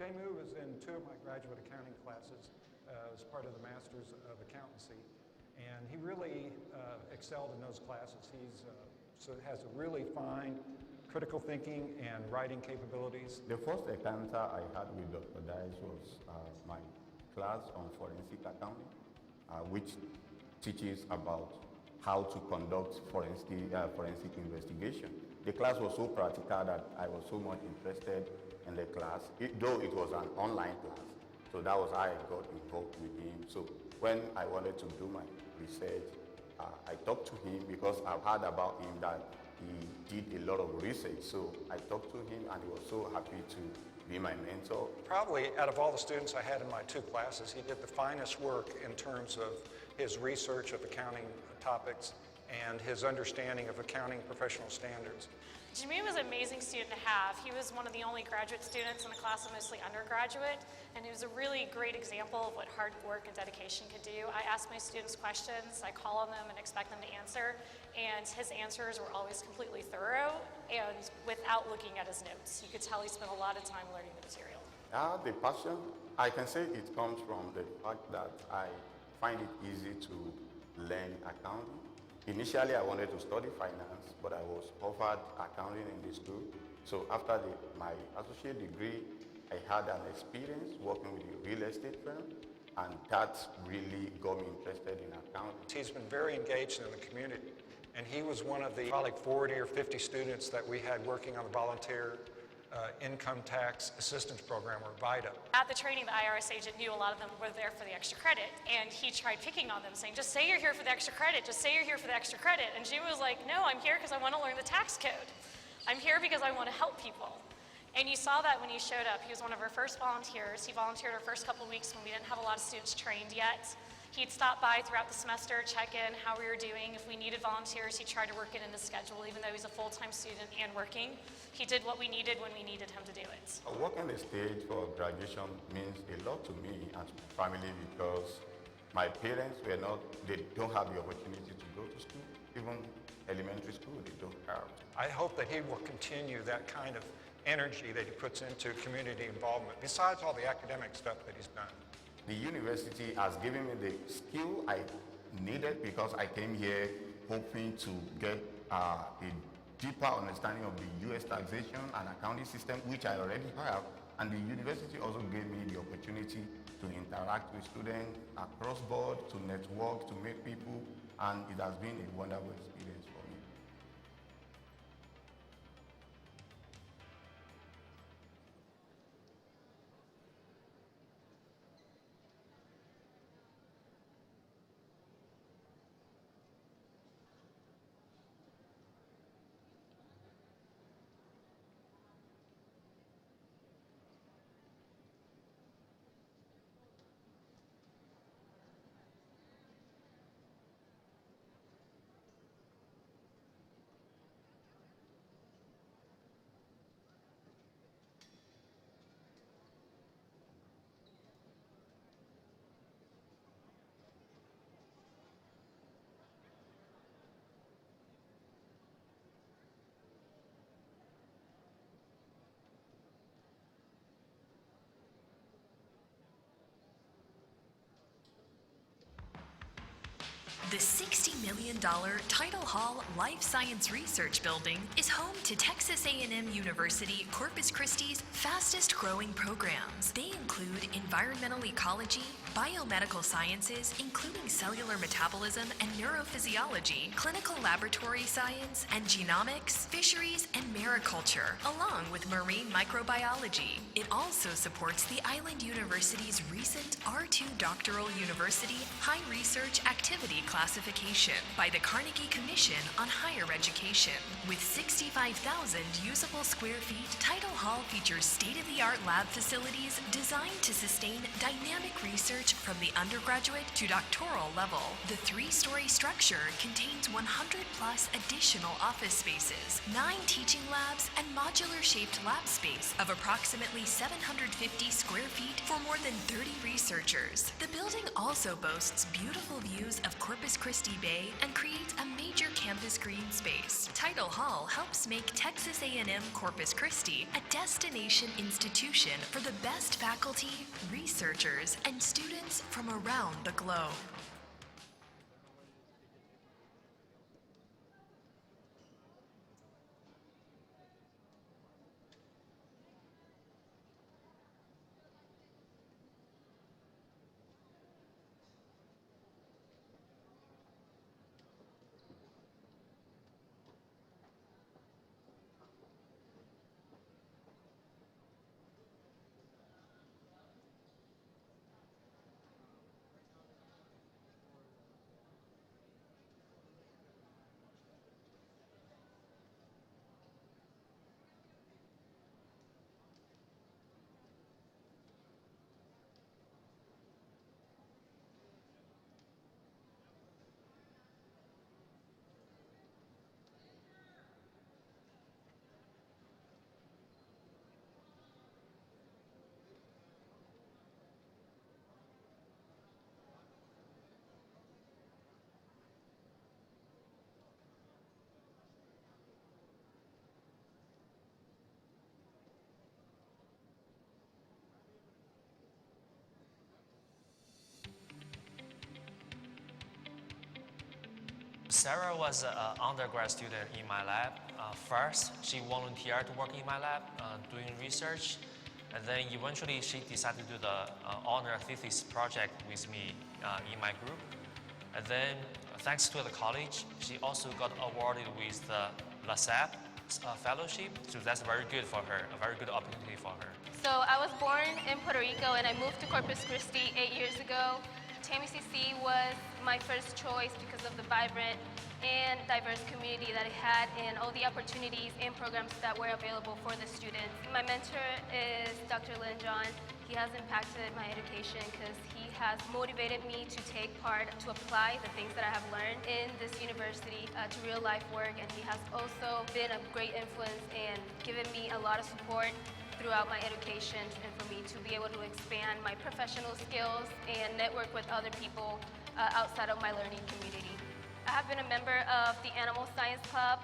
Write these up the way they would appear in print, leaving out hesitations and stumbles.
TAMU was in 2 of my graduate accounting classes as part of the Masters of Accountancy, and he really excelled in those classes. So has a really fine critical thinking and writing capabilities. The first encounter I had with Dr. Dice was my class on forensic accounting, which teaches about how to conduct forensic investigation. The class was so practical that I was so much interested in the class, though it was an online class. So that was how I got involved with him. So when I wanted to do my research, I talked to him because I've heard about him that he did a lot of research. So I talked to him and he was so happy to be my mentor. Probably out of all the students I had in my 2 classes, he did the finest work in terms of his research of accounting topics and his understanding of accounting professional standards. Jimmy was an amazing student to have. He was one of the only graduate students in the class of mostly undergraduate, and he was a really great example of what hard work and dedication could do. I ask my students questions, I call on them and expect them to answer, and his answers were always completely thorough and without looking at his notes. You could tell he spent a lot of time learning the material. The passion, I can say it comes from the fact that I find it easy to learn accounting. Initially, I wanted to study finance, but I was offered accounting in the school. So after my associate degree, I had an experience working with a real estate firm, and that really got me interested in accounting. He's been very engaged in the community, and he was one of the probably 40 or 50 students that we had working on the volunteer income tax assistance program, or VITA. At the training, the IRS agent knew a lot of them were there for the extra credit, and he tried picking on them, saying, just say you're here for the extra credit, just say you're here for the extra credit. And Jimmy was like, no, I'm here because I want to learn the tax code. I'm here because I want to help people. And you saw that when he showed up. He was one of our first volunteers. He volunteered our first couple weeks when we didn't have a lot of students trained yet. He'd stop by throughout the semester, check in how we were doing. If we needed volunteers, he tried to work it in the schedule, even though he's a full-time student and working. He did what we needed when we needed him to do it. Working the stage for graduation means a lot to me and to my family because my parents they don't have the opportunity to go to school. Even elementary school, they don't have. I hope that he will continue that kind of energy that he puts into community involvement, besides all the academic stuff that he's done. The university has given me the skill I needed because I came here hoping to get a deeper understanding of the U.S. taxation and accounting system, which I already have. And the university also gave me the opportunity to interact with students across board, to network, to meet people, and it has been a wonderful experience for me. The $60 million Tidal Hall Life Science Research Building is home to Texas A&M University-Corpus Christi's fastest growing programs. They include environmental ecology, biomedical sciences, including cellular metabolism and neurophysiology, clinical laboratory science and genomics, fisheries and mariculture, along with marine microbiology. It also supports the Island University's recent R2 Doctoral University High Research Activity classification by the Carnegie Commission on Higher Education. With 65,000 usable square feet, Tidal Hall features state-of-the-art lab facilities designed to sustain dynamic research from the undergraduate to doctoral level. The 3-story structure contains 100+ additional office spaces, 9 teaching labs, and modular-shaped lab space of approximately 750 square feet for more than 30 researchers. The building also boasts beautiful views of Corpus Corpus Christi Bay and creates a major campus green space. Title Hall helps make Texas A&M-Corpus Christi a destination institution for the best faculty, researchers, and students from around the globe. Sarah was an undergrad student in my lab. First, she volunteered to work in my lab doing research, and then eventually she decided to do the honor thesis project with me in my group. And then, thanks to the college, she also got awarded with the LASAP fellowship, so that's very good for her, a very good opportunity for her. So I was born in Puerto Rico and I moved to Corpus Christi 8 years ago. TAMU-CC was my first choice because of the vibrant and diverse community that it had and all the opportunities and programs that were available for the students. My mentor is Dr. Lin John. He has impacted my education because he has motivated me to take part, to apply the things that I have learned in this university to real life work, and he has also been a great influence and given me a lot of support throughout my education and for me to be able to expand my professional skills and network with other people outside of my learning community. I have been a member of the Animal Science Club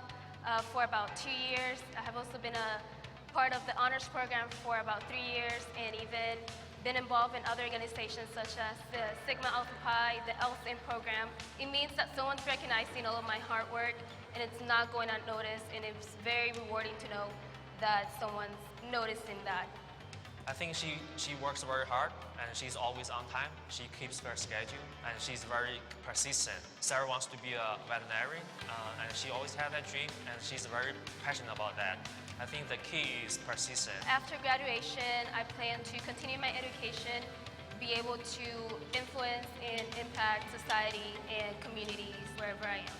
for about 2 years. I have also been a part of the honors program for about 3 years and even been involved in other organizations such as the Sigma Alpha Pi, the ELSIN program. It means that someone's recognizing all of my hard work and it's not going unnoticed, and it's very rewarding to know that someone's noticing that. I think she works very hard and she's always on time. She keeps her schedule and she's very persistent. Sarah wants to be a veterinarian and she always had that dream and she's very passionate about that. I think the key is persistence. After graduation, I plan to continue my education, be able to influence and impact society and communities wherever I am.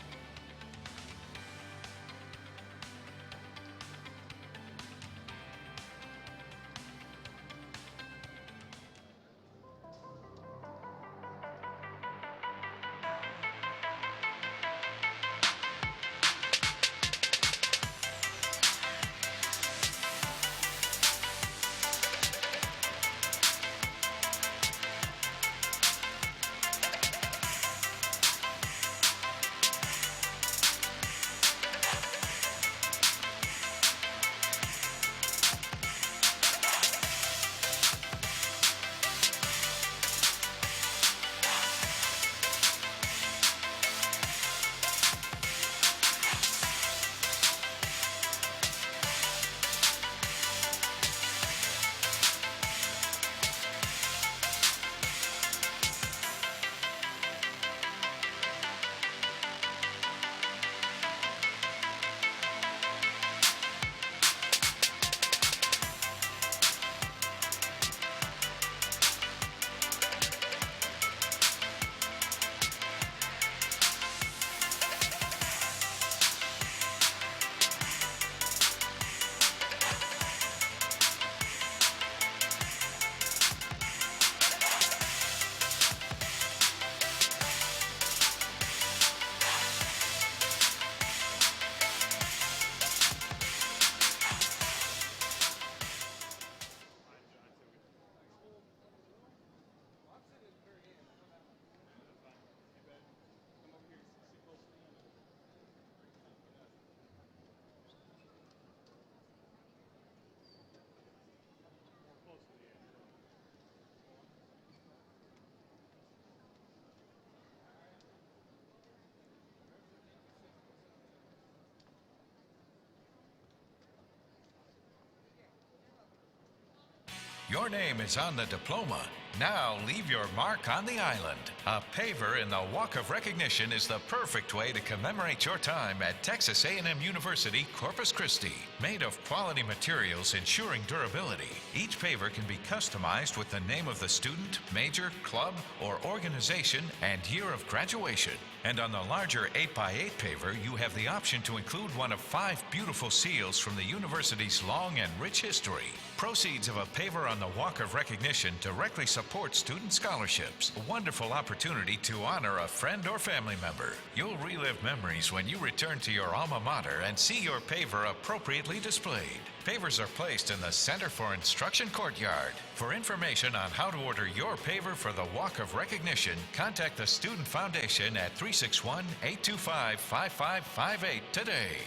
Your name is on the diploma. Now leave your mark on the island. A paver in the Walk of Recognition is the perfect way to commemorate your time at Texas A&M University-Corpus Christi. Made of quality materials ensuring durability, each paver can be customized with the name of the student, major, club, or organization and year of graduation. And on the larger 8x8 paver, you have the option to include one of 5 beautiful seals from the university's long and rich history. Proceeds of a paver on the Walk of Recognition directly support student scholarships. A wonderful opportunity to honor a friend or family member. You'll relive memories when you return to your alma mater and see your paver appropriately displayed. Pavers are placed in the Center for Instruction Courtyard. For information on how to order your paver for the Walk of Recognition, contact the Student Foundation at 361-825-5558 today.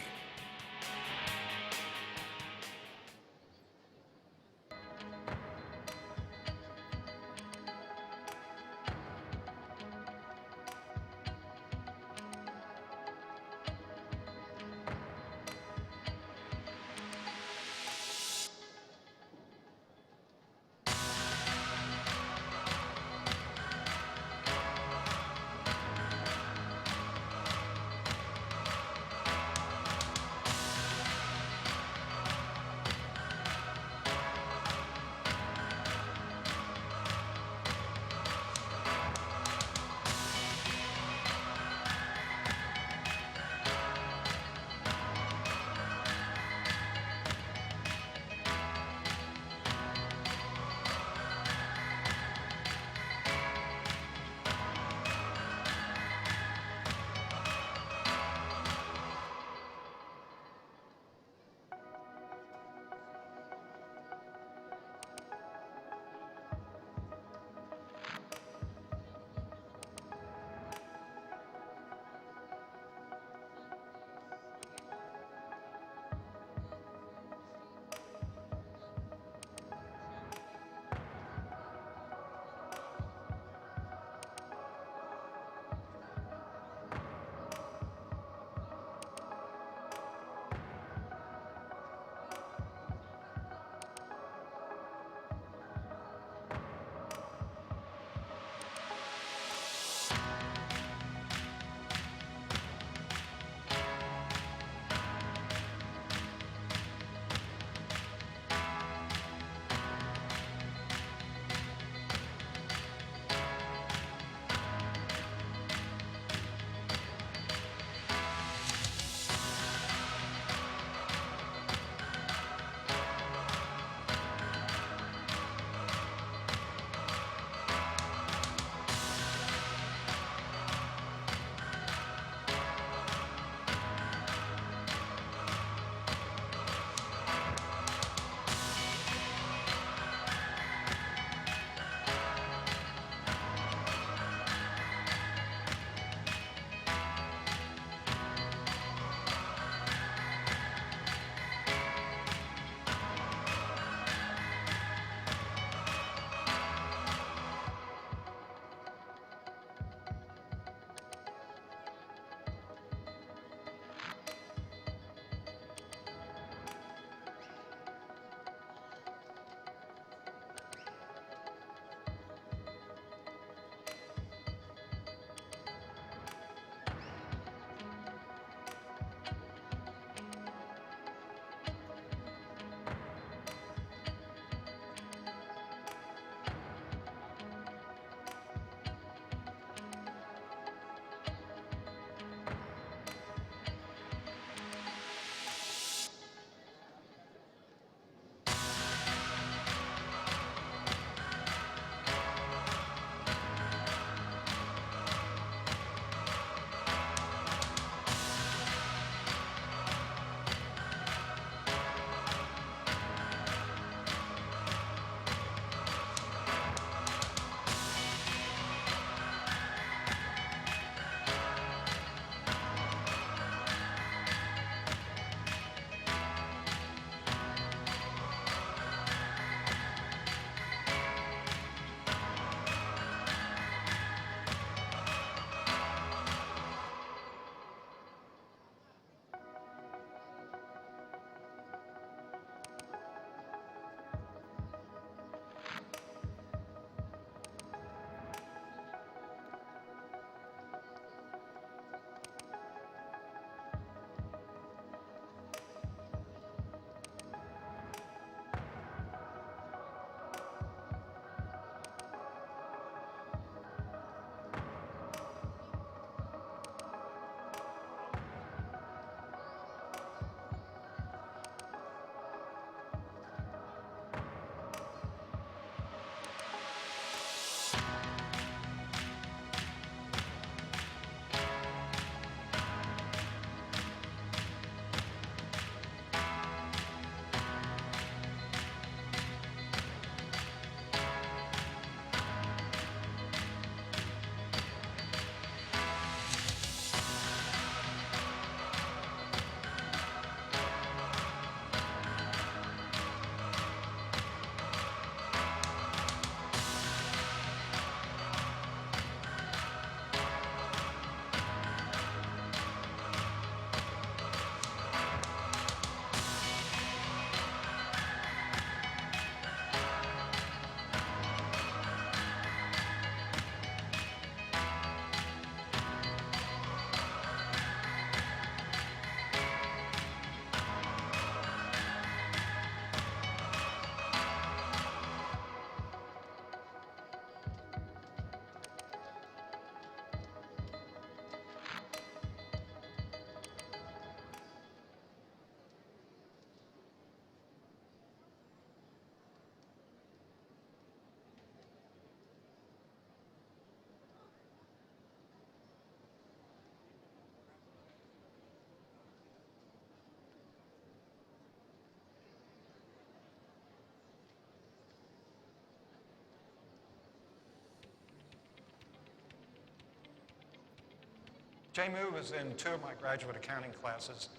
TAMU was in 2 of my graduate accounting classes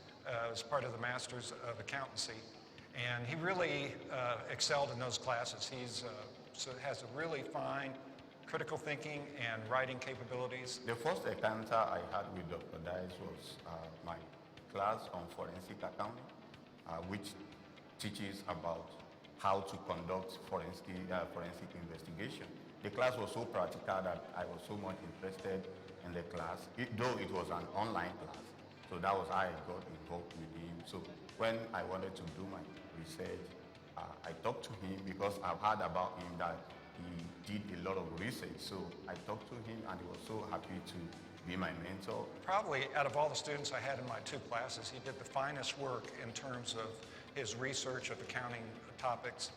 as part of the Masters of Accountancy, and he really excelled in those classes. Has a really fine critical thinking and writing capabilities. The first encounter I had with Dr. Dice was my class on forensic accounting, which teaches about how to conduct forensic investigation. The class was so practical that I was so much interested in the class, though it was an online class. So that was how I got involved with him. So when I wanted to do my research, I talked to him because I've heard about him that he did a lot of research. So I talked to him and he was so happy to be my mentor. Probably out of all the students I had in my 2 classes, he did the finest work in terms of his research of accounting topics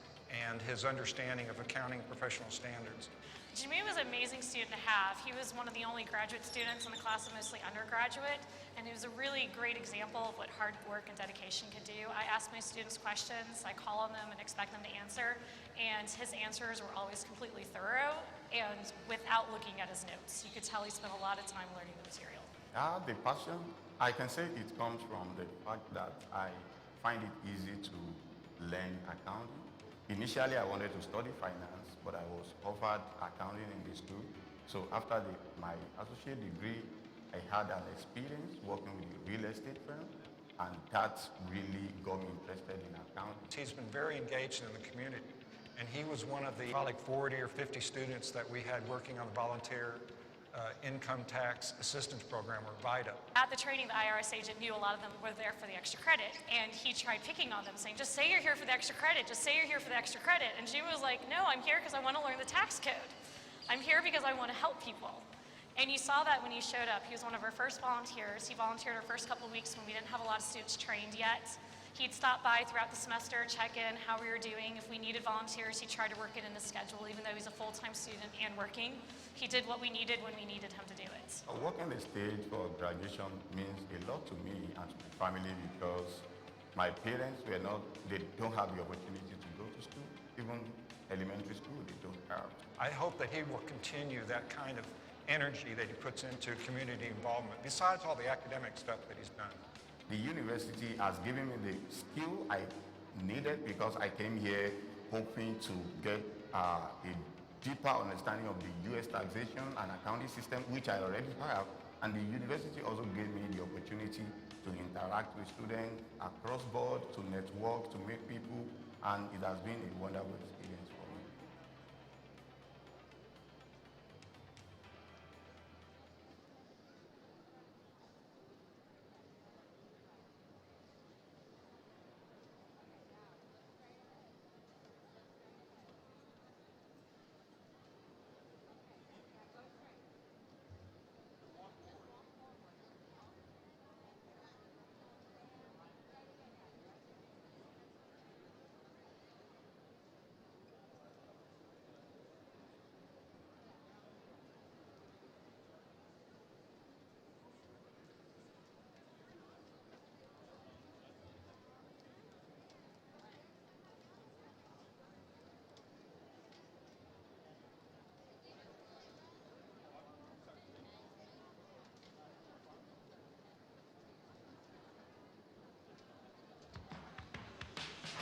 and his understanding of accounting professional standards. Jimmy was an amazing student to have. He was one of the only graduate students in the class of mostly undergraduate, and he was a really great example of what hard work and dedication could do. I ask my students questions, I call on them and expect them to answer, and his answers were always completely thorough and without looking at his notes. You could tell he spent a lot of time learning the material. The passion, I can say it comes from the fact that I find it easy to learn accounting. Initially, I wanted to study finance, but I was offered accounting in the school. So after my associate degree, I had an experience working with a real estate firm, and that really got me interested in accounting. He's been very engaged in the community, and he was one of the probably 40 or 50 students that we had working on the volunteer income tax assistance program, or VITA. At the training, the IRS agent knew a lot of them were there for the extra credit, and he tried picking on them, saying, just say you're here for the extra credit, just say you're here for the extra credit. And she was like, no, I'm here because I want to learn the tax code. I'm here because I want to help people. And you saw that when he showed up. He was one of our first volunteers. He volunteered our first couple of weeks when we didn't have a lot of students trained yet. He'd stop by throughout the semester, check in how we were doing. If we needed volunteers, he tried to work it in his schedule, even though he's a full-time student and working. He did what we needed when we needed him to do it. Working the stage for graduation means a lot to me and to my family because my parents they don't have the opportunity to go to school. Even elementary school, they don't have. I hope that he will continue that kind of energy that he puts into community involvement, besides all the academic stuff that he's done. The university has given me the skill I needed because I came here hoping to get a deeper understanding of the U.S. taxation and accounting system, which I already have. And the university also gave me the opportunity to interact with students across board, to network, to meet people, and it has been a wonderful experience for me.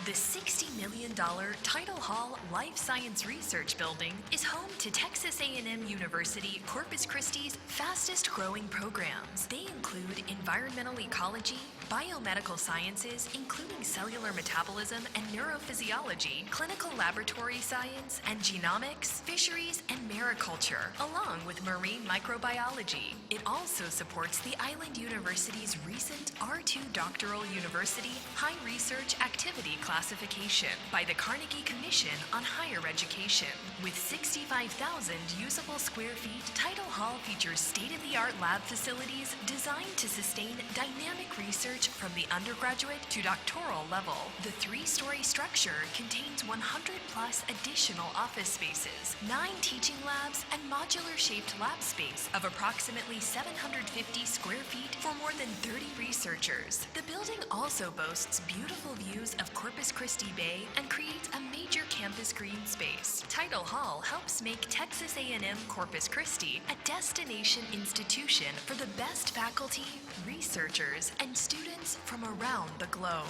The $60 million Tidal Hall Life Science Research Building is home to Texas A&M University-Corpus Christi's fastest growing programs. They include environmental ecology, biomedical sciences, including cellular metabolism and neurophysiology, clinical laboratory science and genomics, fisheries and mariculture, along with marine microbiology. It also supports the Island University's recent R2 Doctoral University High Research Activity classification by the Carnegie Commission on Higher Education. With 65,000 usable square feet, Tidal Hall features state-of-the-art lab facilities designed to sustain dynamic research research from the undergraduate to doctoral level. The 3-story structure contains 100 plus additional office spaces, 9 teaching labs, and modular-shaped lab space of approximately 750 square feet for more than 30 researchers. The building also boasts beautiful views of Corpus Christi Bay and creates a major campus green space. Tidal Hall helps make Texas A&M-Corpus Christi a destination institution for the best faculty, researchers, and students from around the globe.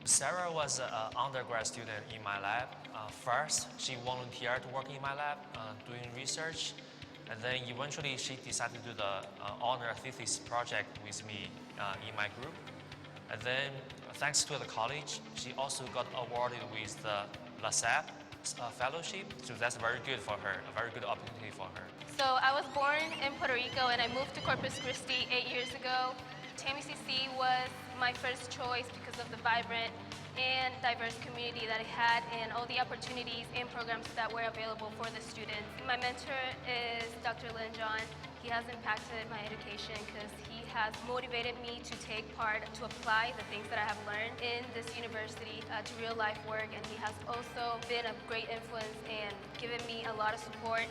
Sarah was an undergrad student in my lab. First, she volunteered to work in my lab doing research, and then eventually she decided to do the honor thesis project with me in my group. And then, thanks to the college, she also got awarded with the LASAP fellowship, so that's very good for her, a very good opportunity for her. So I was born in Puerto Rico and I moved to Corpus Christi 8 years ago. TAMU-CC was my first choice because of the vibrant and diverse community that it had and all the opportunities and programs that were available for the students. My mentor is Dr. Lin John. He has impacted my education because he has motivated me to take part, to apply the things that I have learned in this university to real life work, and he has also been a great influence and given me a lot of support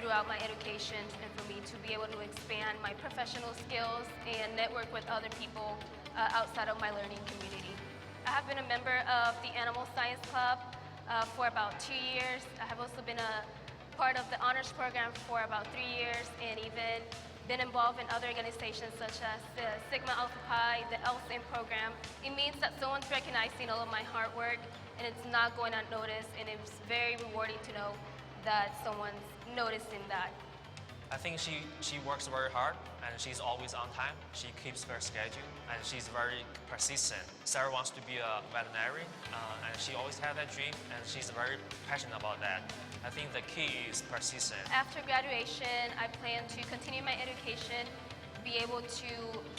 throughout my education and for me to be able to expand my professional skills and network with other people outside of my learning community. I have been a member of the Animal Science Club for about 2 years. I have also been a part of the honors program for about 3 years and even been involved in other organizations such as the Sigma Alpha Pi, the LSIM program. It means that someone's recognizing all of my hard work and it's not going unnoticed, and it's very rewarding to know that someone's noticing that. I think she works very hard and she's always on time. She keeps her schedule and she's very persistent. Sarah wants to be a veterinarian and she always had that dream and she's very passionate about that. I think the key is persistent. After graduation, I plan to continue my education, be able to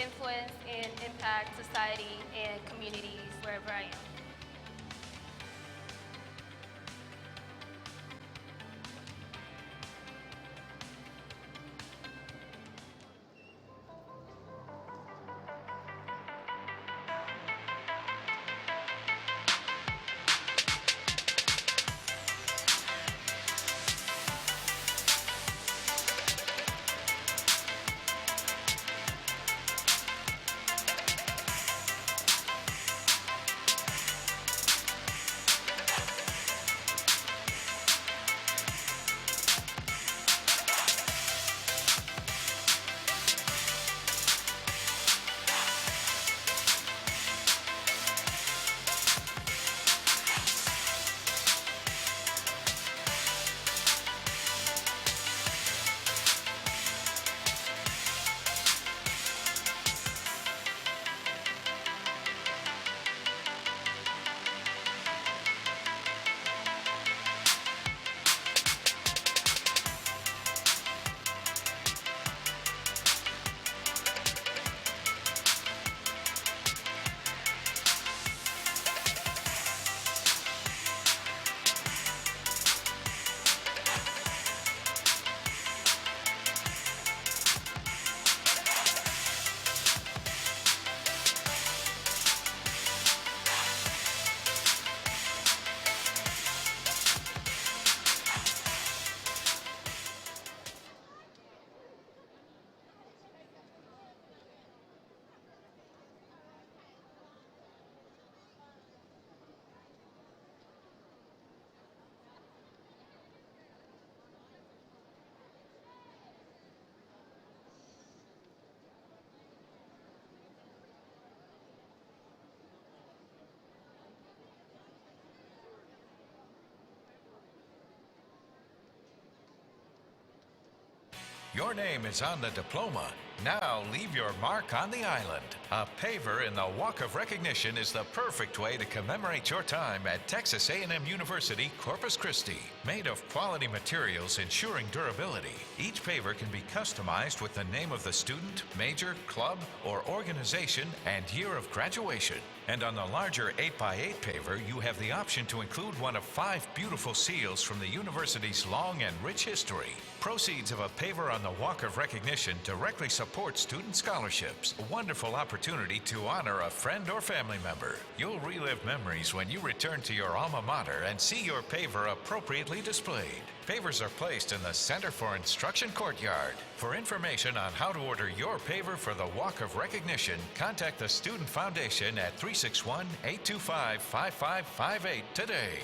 influence and impact society and communities wherever I am. Your name is on the diploma. Now leave your mark on the island. A paver in the Walk of Recognition is the perfect way to commemorate your time at Texas A&M University-Corpus Christi. Made of quality materials ensuring durability, each paver can be customized with the name of the student, major, club, or organization and year of graduation. And on the larger 8x8 paver, you have the option to include one of 5 beautiful seals from the university's long and rich history. Proceeds of a paver on the Walk of Recognition directly support student scholarships. A wonderful opportunity to honor a friend or family member. You'll relive memories when you return to your alma mater and see your paver appropriately displayed. Pavers are placed in the Center for Instruction courtyard. For information on how to order your paver for the Walk of Recognition, contact the Student Foundation at 361-825-5558 today.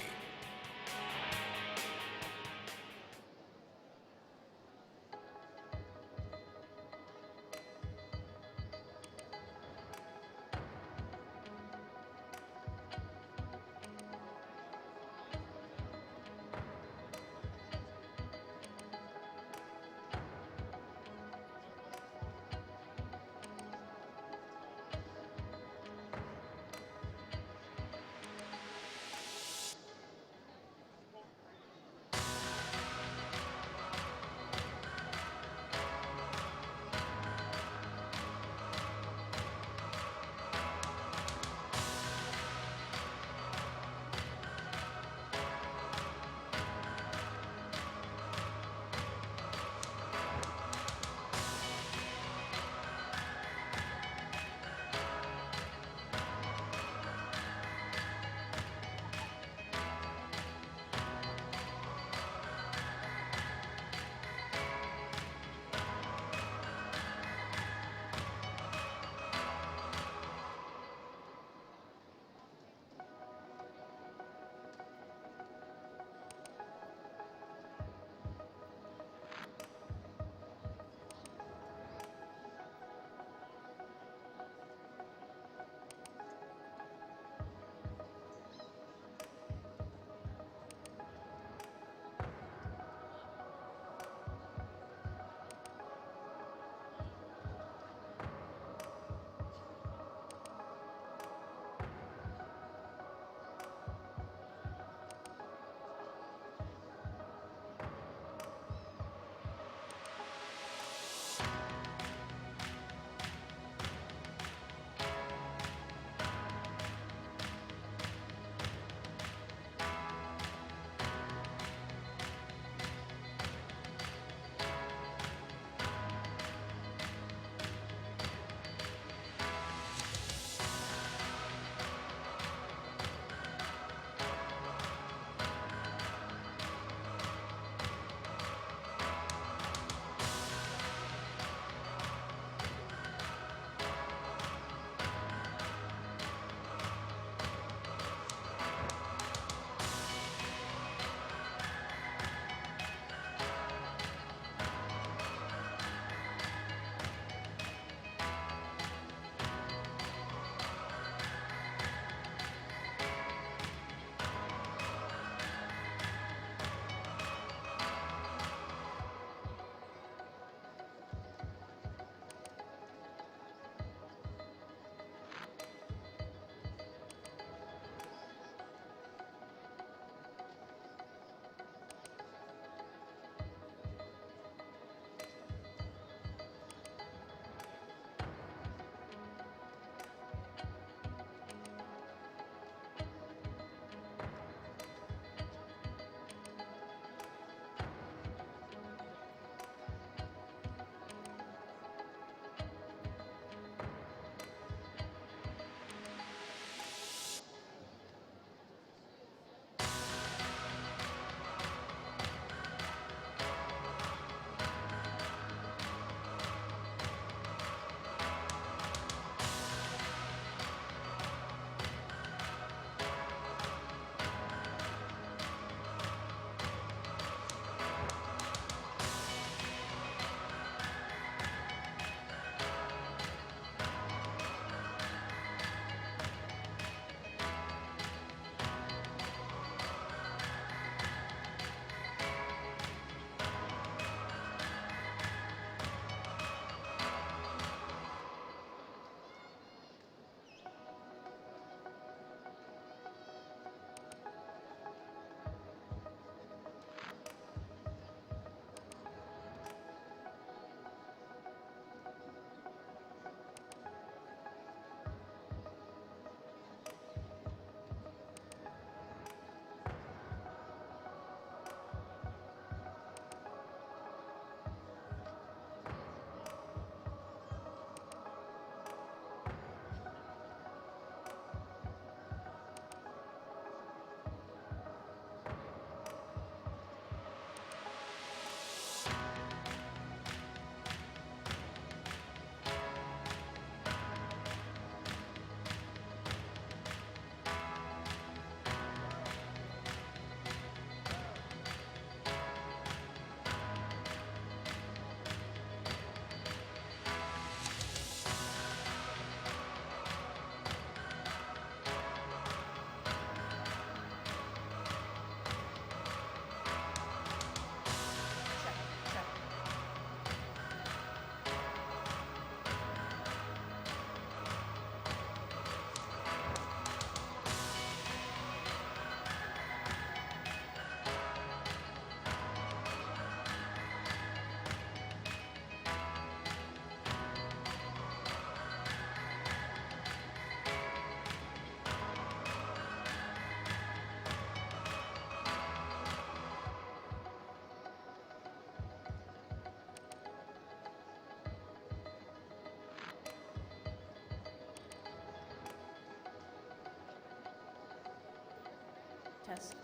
Test.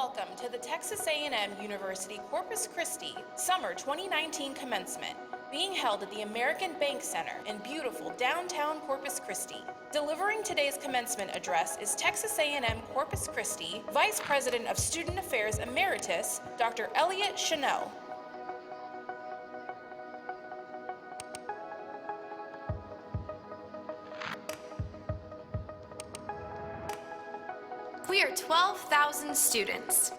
Welcome to the Texas A&M University-Corpus Christi Summer 2019 Commencement, being held at the American Bank Center in beautiful downtown Corpus Christi. Delivering today's commencement address is Texas A&M-Corpus Christi Vice President of Student Affairs Emeritus, Dr. Elliot Chanel. We are 12,000 students.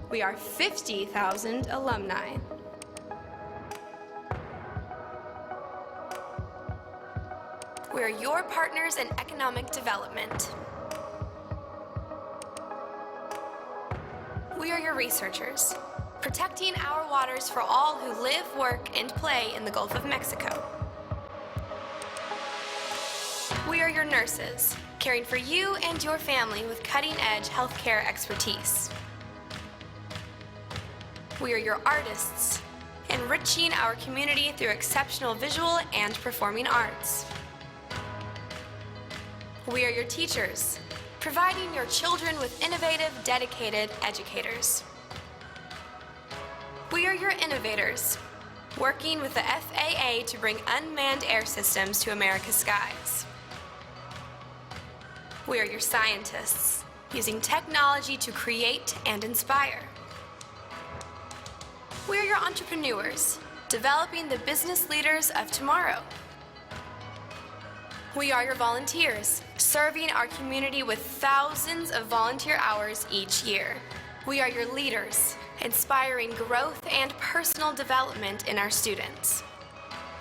We are 50,000 alumni. We are your partners in economic development. We are your researchers, protecting our waters for all who live, work, and play in the Gulf of Mexico. We are your nurses, caring for you and your family with cutting-edge healthcare expertise. We are your artists, enriching our community through exceptional visual and performing arts. We are your teachers, providing your children with innovative, dedicated educators. We are your innovators, working with the FAA to bring unmanned air systems to America's skies. We are your scientists, using technology to create and inspire. We are your entrepreneurs, developing the business leaders of tomorrow. We are your volunteers, serving our community with thousands of volunteer hours each year. We are your leaders, inspiring growth and personal development in our students.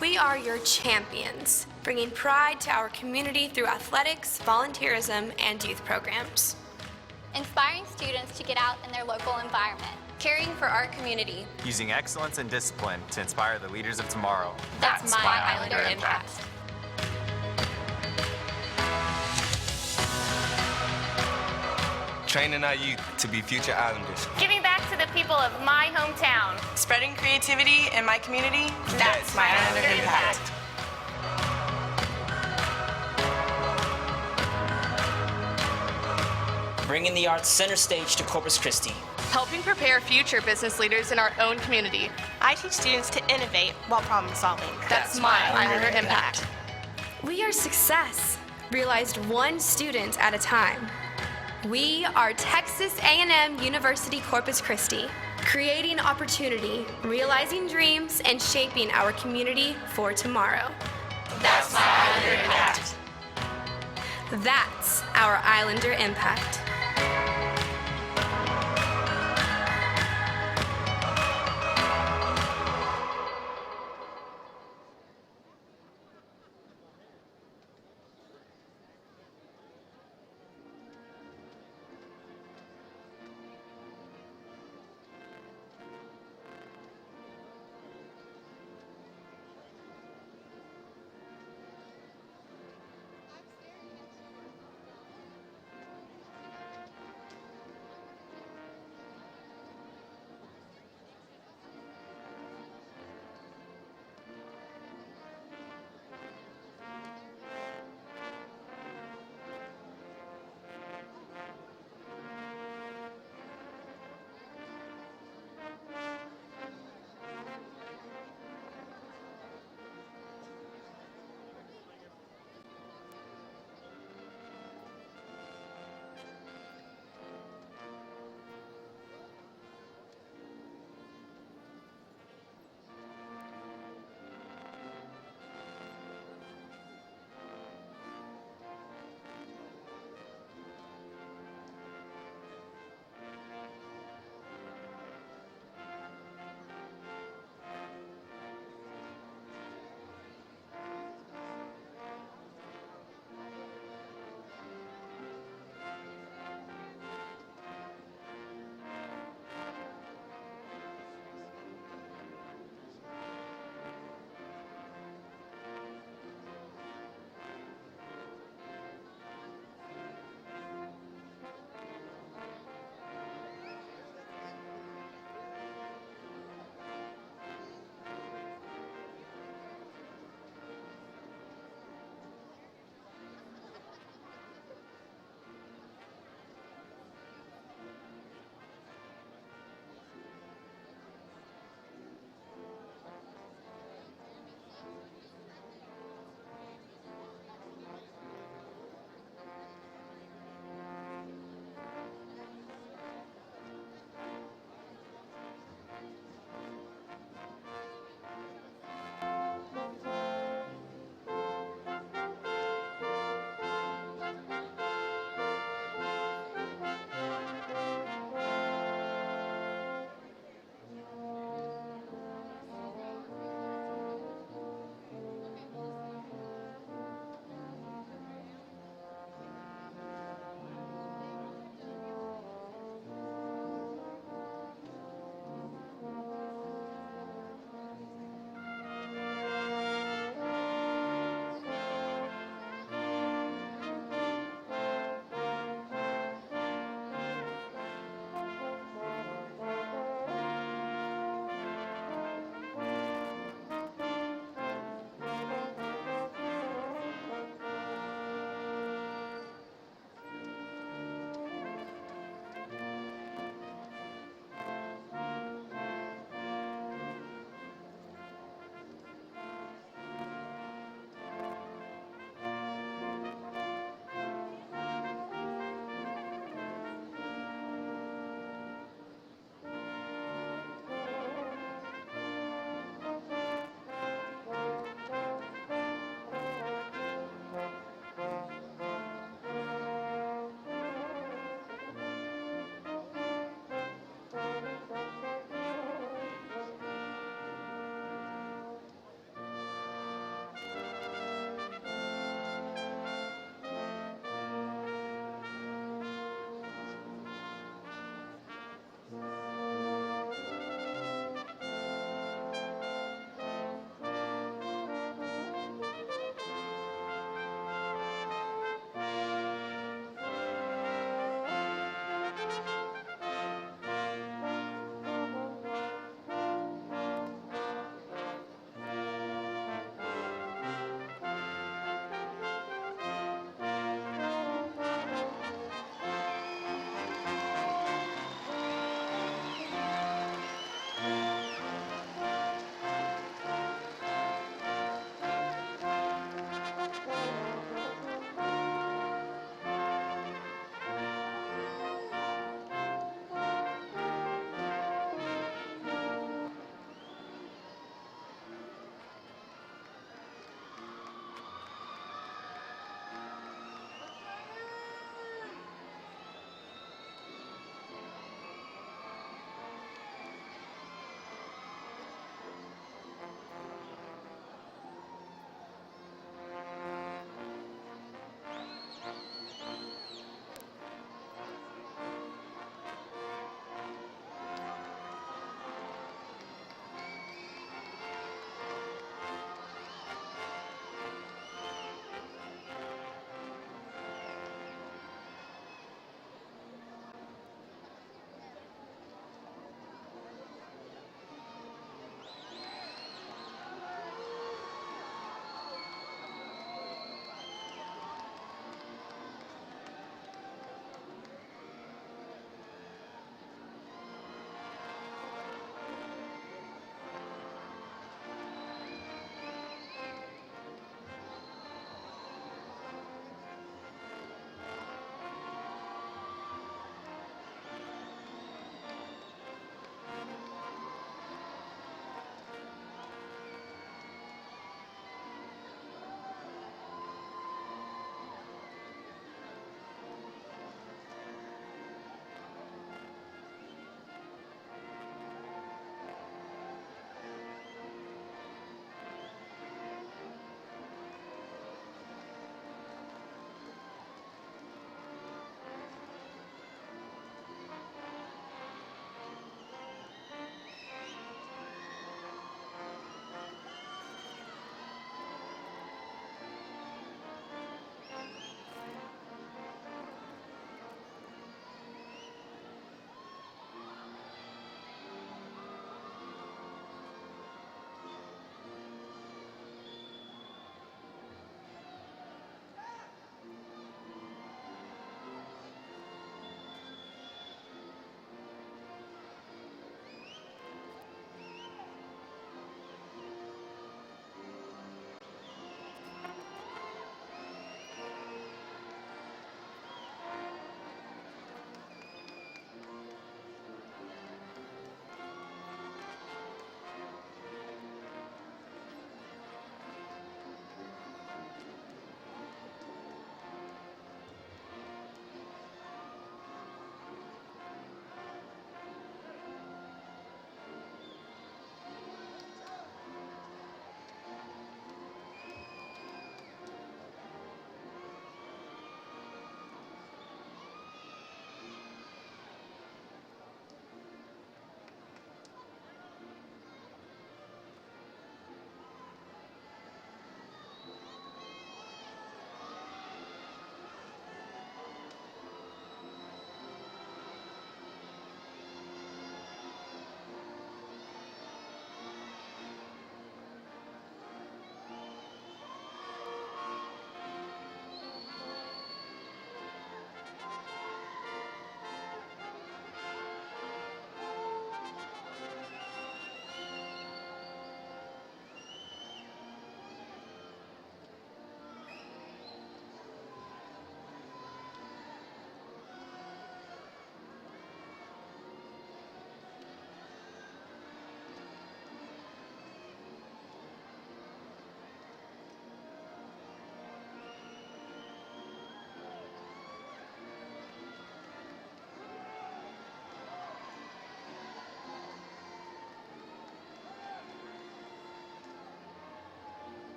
We are your champions, bringing pride to our community through athletics, volunteerism, and youth programs. Inspiring students to get out in their local environment. Caring for our community. Using excellence and discipline to inspire the leaders of tomorrow. That's my Islander impact. Training our youth to be future Islanders. Giving back to the people of my hometown. Spreading creativity in my community. That's my Islander impact. Bringing the arts center stage to Corpus Christi. Helping prepare future business leaders in our own community. I teach students to innovate while problem solving. That's my Islander impact. We are success, realized one student at a time. We are Texas A&M University-Corpus Christi, creating opportunity, realizing dreams, and shaping our community for tomorrow. That's my Islander impact. That's our Islander impact.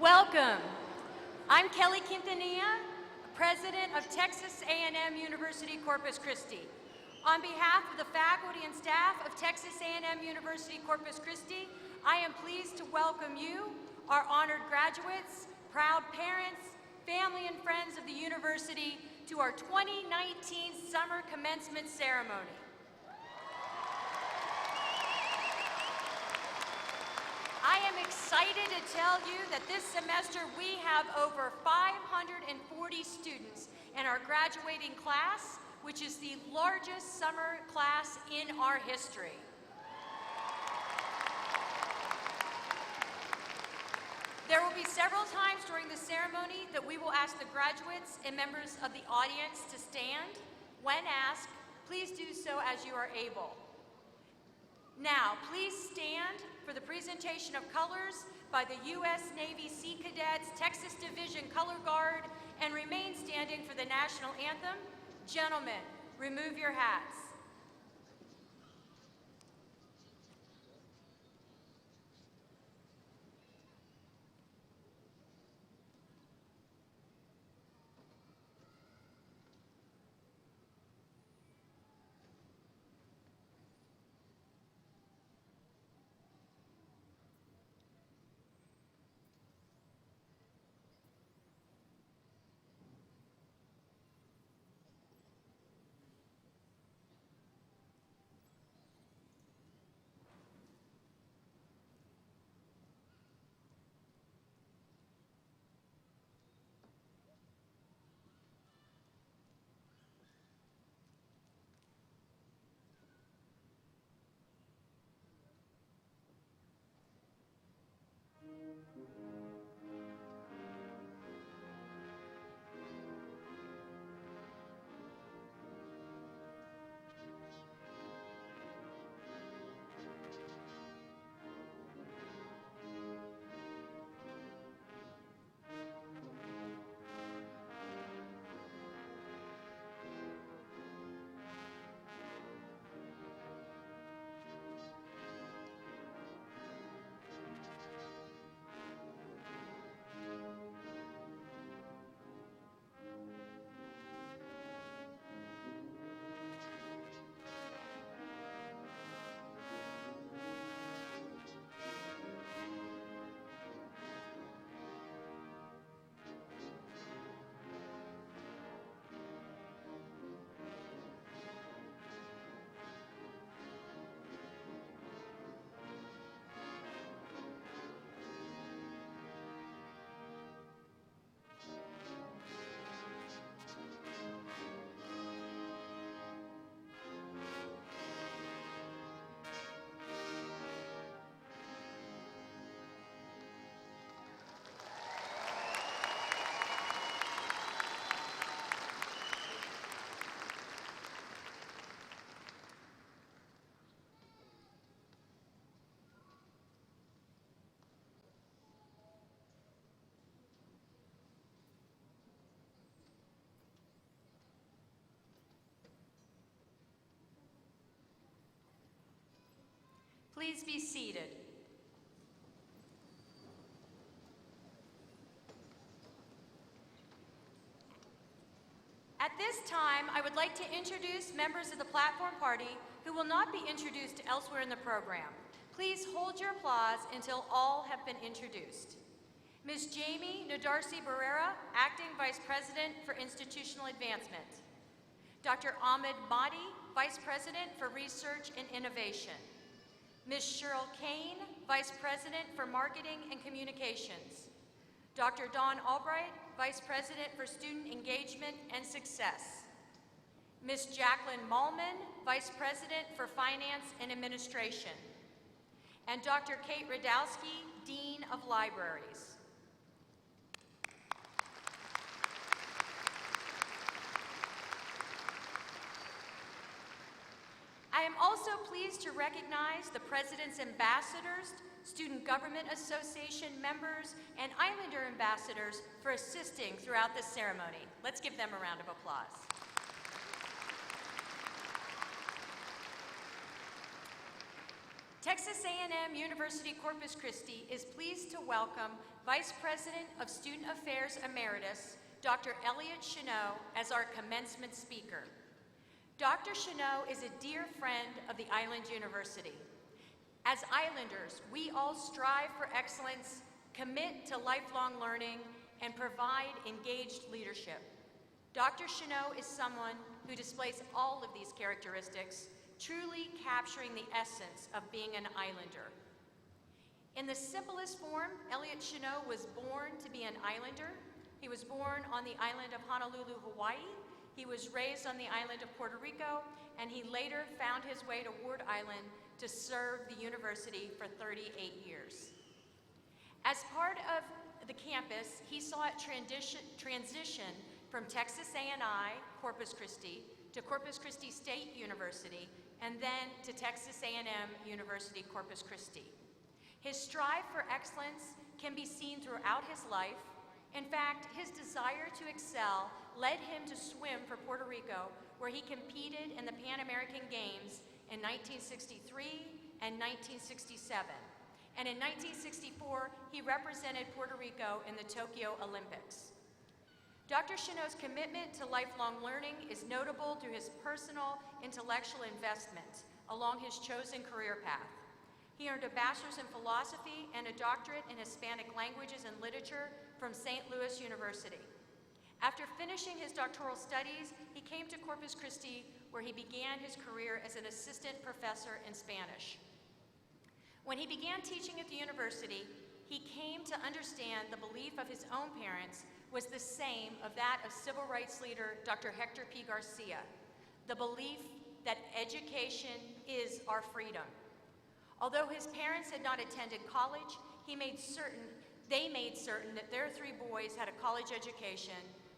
Welcome. I'm Kelly Quintanilla, President of Texas A&M University-Corpus Christi. On behalf of the faculty and staff of Texas A&M University-Corpus Christi, I am pleased to welcome you, our honored graduates, proud parents, family and friends of the university, to our 2019 Summer Commencement Ceremony. I am excited to tell you that this semester we have over 540 students in our graduating class, which is the largest summer class in our history. There will be several times during the ceremony that we will ask the graduates and members of the audience to stand. When asked, please do so as you are able. Now, please stand for the presentation of colors by the U.S. Navy Sea Cadets, Texas Division Color Guard, and remain standing for the national anthem. Gentlemen, remove your hats. Please be seated. At this time, I would like to introduce members of the platform party who will not be introduced elsewhere in the program. Please hold your applause until all have been introduced. Ms. Jamie Nadarsi Barrera, Acting Vice President for Institutional Advancement. Dr. Ahmed Mahdi, Vice President for Research and Innovation. Ms. Cheryl Kane, Vice President for Marketing and Communications. Dr. Dawn Albright, Vice President for Student Engagement and Success. Ms. Jacqueline Malman, Vice President for Finance and Administration. And Dr. Kate Radowski, Dean of Libraries. I am also pleased to recognize the President's Ambassadors, Student Government Association members, and Islander ambassadors for assisting throughout this ceremony. Let's give them a round of applause. Texas A&M University-Corpus Christi is pleased to welcome Vice President of Student Affairs Emeritus, Dr. Elliot Cheneau, as our commencement speaker. Dr. Cheneau is a dear friend of the Island University. As Islanders, we all strive for excellence, commit to lifelong learning, and provide engaged leadership. Dr. Cheneau is someone who displays all of these characteristics, truly capturing the essence of being an Islander. In the simplest form, Elliot Cheneau was born to be an Islander. He was born on the island of Honolulu, Hawaii. He was raised on the island of Puerto Rico, and he later found his way to Ward Island to serve the university for 38 years. As part of the campus, he saw it transition from Texas A&M-Corpus Christi to Corpus Christi State University, and then to Texas A&M University-Corpus Christi. His strive for excellence can be seen throughout his life. In fact, his desire to excel led him to swim for Puerto Rico, where he competed in the Pan American Games in 1963 and 1967. And in 1964, he represented Puerto Rico in the Tokyo Olympics. Dr. Cheneau's commitment to lifelong learning is notable through his personal intellectual investment along his chosen career path. He earned a bachelor's in philosophy and a doctorate in Hispanic languages and literature from St. Louis University. After finishing his doctoral studies, he came to Corpus Christi, where he began his career as an assistant professor in Spanish. When he began teaching at the university, he came to understand the belief of his own parents was the same of that of civil rights leader Dr. Hector P. Garcia, the belief that education is our freedom. Although his parents had not attended college, they made certain that their 3 boys had a college education,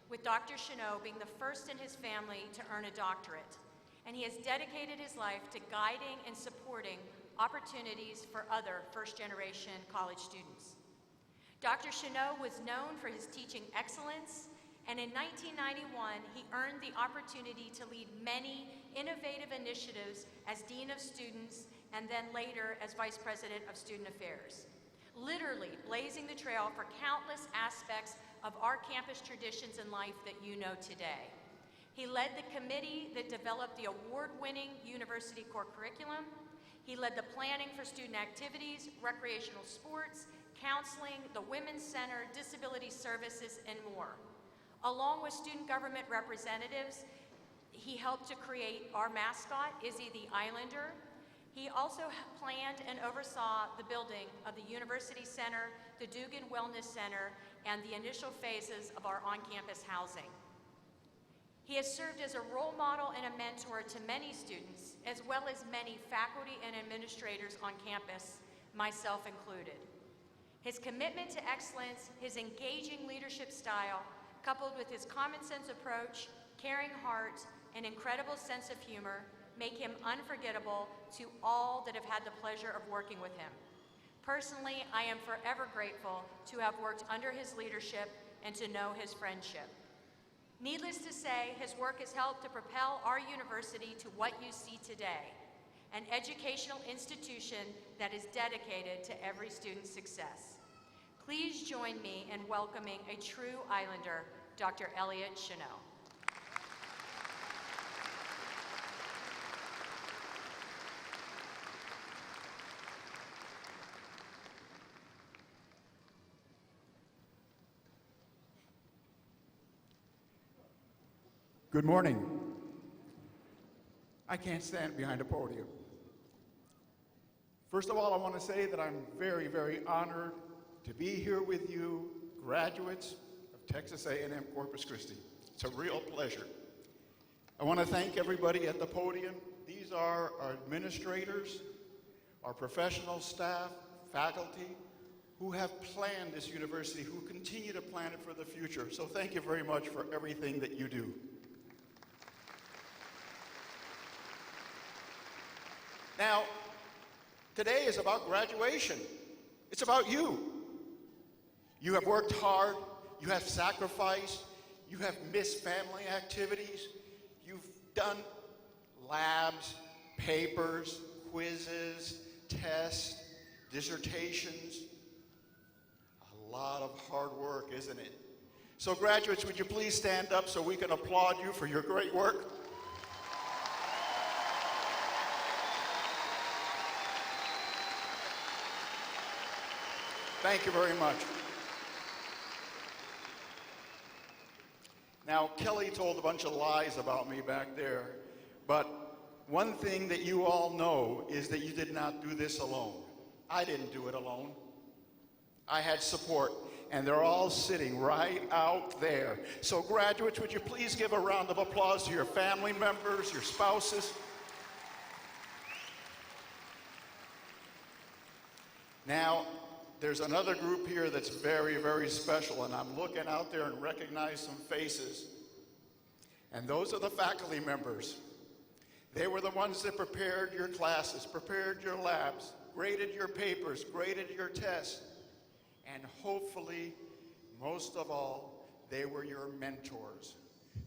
with Dr. Cheneau being the first in his family to earn a doctorate. And he has dedicated his life to guiding and supporting opportunities for other first-generation college students. Dr. Cheneau was known for his teaching excellence, and in 1991, he earned the opportunity to lead many innovative initiatives as Dean of Students and then later as Vice President of Student Affairs, literally blazing the trail for countless aspects of our campus traditions and life that you know today. He led the committee that developed the award-winning University core curriculum. He led the planning for student activities, recreational sports, counseling, the Women's Center, disability services, and more. Along with student government representatives, he helped to create our mascot, Izzy the Islander. He also planned and oversaw the building of the University Center, the Dugan Wellness Center, and the initial phases of our on-campus housing. He has served as a role model and a mentor to many students, as well as many faculty and administrators on campus, myself included. His commitment to excellence, his engaging leadership style, coupled with his common sense approach, caring heart, and incredible sense of humor, make him unforgettable to all that have had the pleasure of working with him. Personally, I am forever grateful to have worked under his leadership and to know his friendship. Needless to say, his work has helped to propel our university to what you see today, an educational institution that is dedicated to every student's success. Please join me in welcoming a true Islander, Dr. Elliot Cheneau. Good morning. I can't stand behind a podium. First of all, I want to say that I'm very, very honored to be here with you, graduates of Texas A&M-Corpus Christi. It's a real pleasure. I want to thank everybody at the podium. These are our administrators, our professional staff, faculty, who have planned this university, who continue to plan it for the future. So thank you very much for everything that you do. Now, today is about graduation. It's about you. You have worked hard, you have sacrificed, you have missed family activities, you've done labs, papers, quizzes, tests, dissertations. A lot of hard work, isn't it? So graduates, would you please stand up so we can applaud you for your great work? Thank you very much. Now, Kelly told a bunch of lies about me back there, but one thing that you all know is that you did not do this alone. I didn't do it alone. I had support, and they're all sitting right out there. So graduates, would you please give a round of applause to your family members, your spouses? Now, there's another group here that's very, very special, and I'm looking out there and recognize some faces. And those are the faculty members. They were the ones that prepared your classes, prepared your labs, graded your papers, graded your tests, and hopefully, most of all, they were your mentors.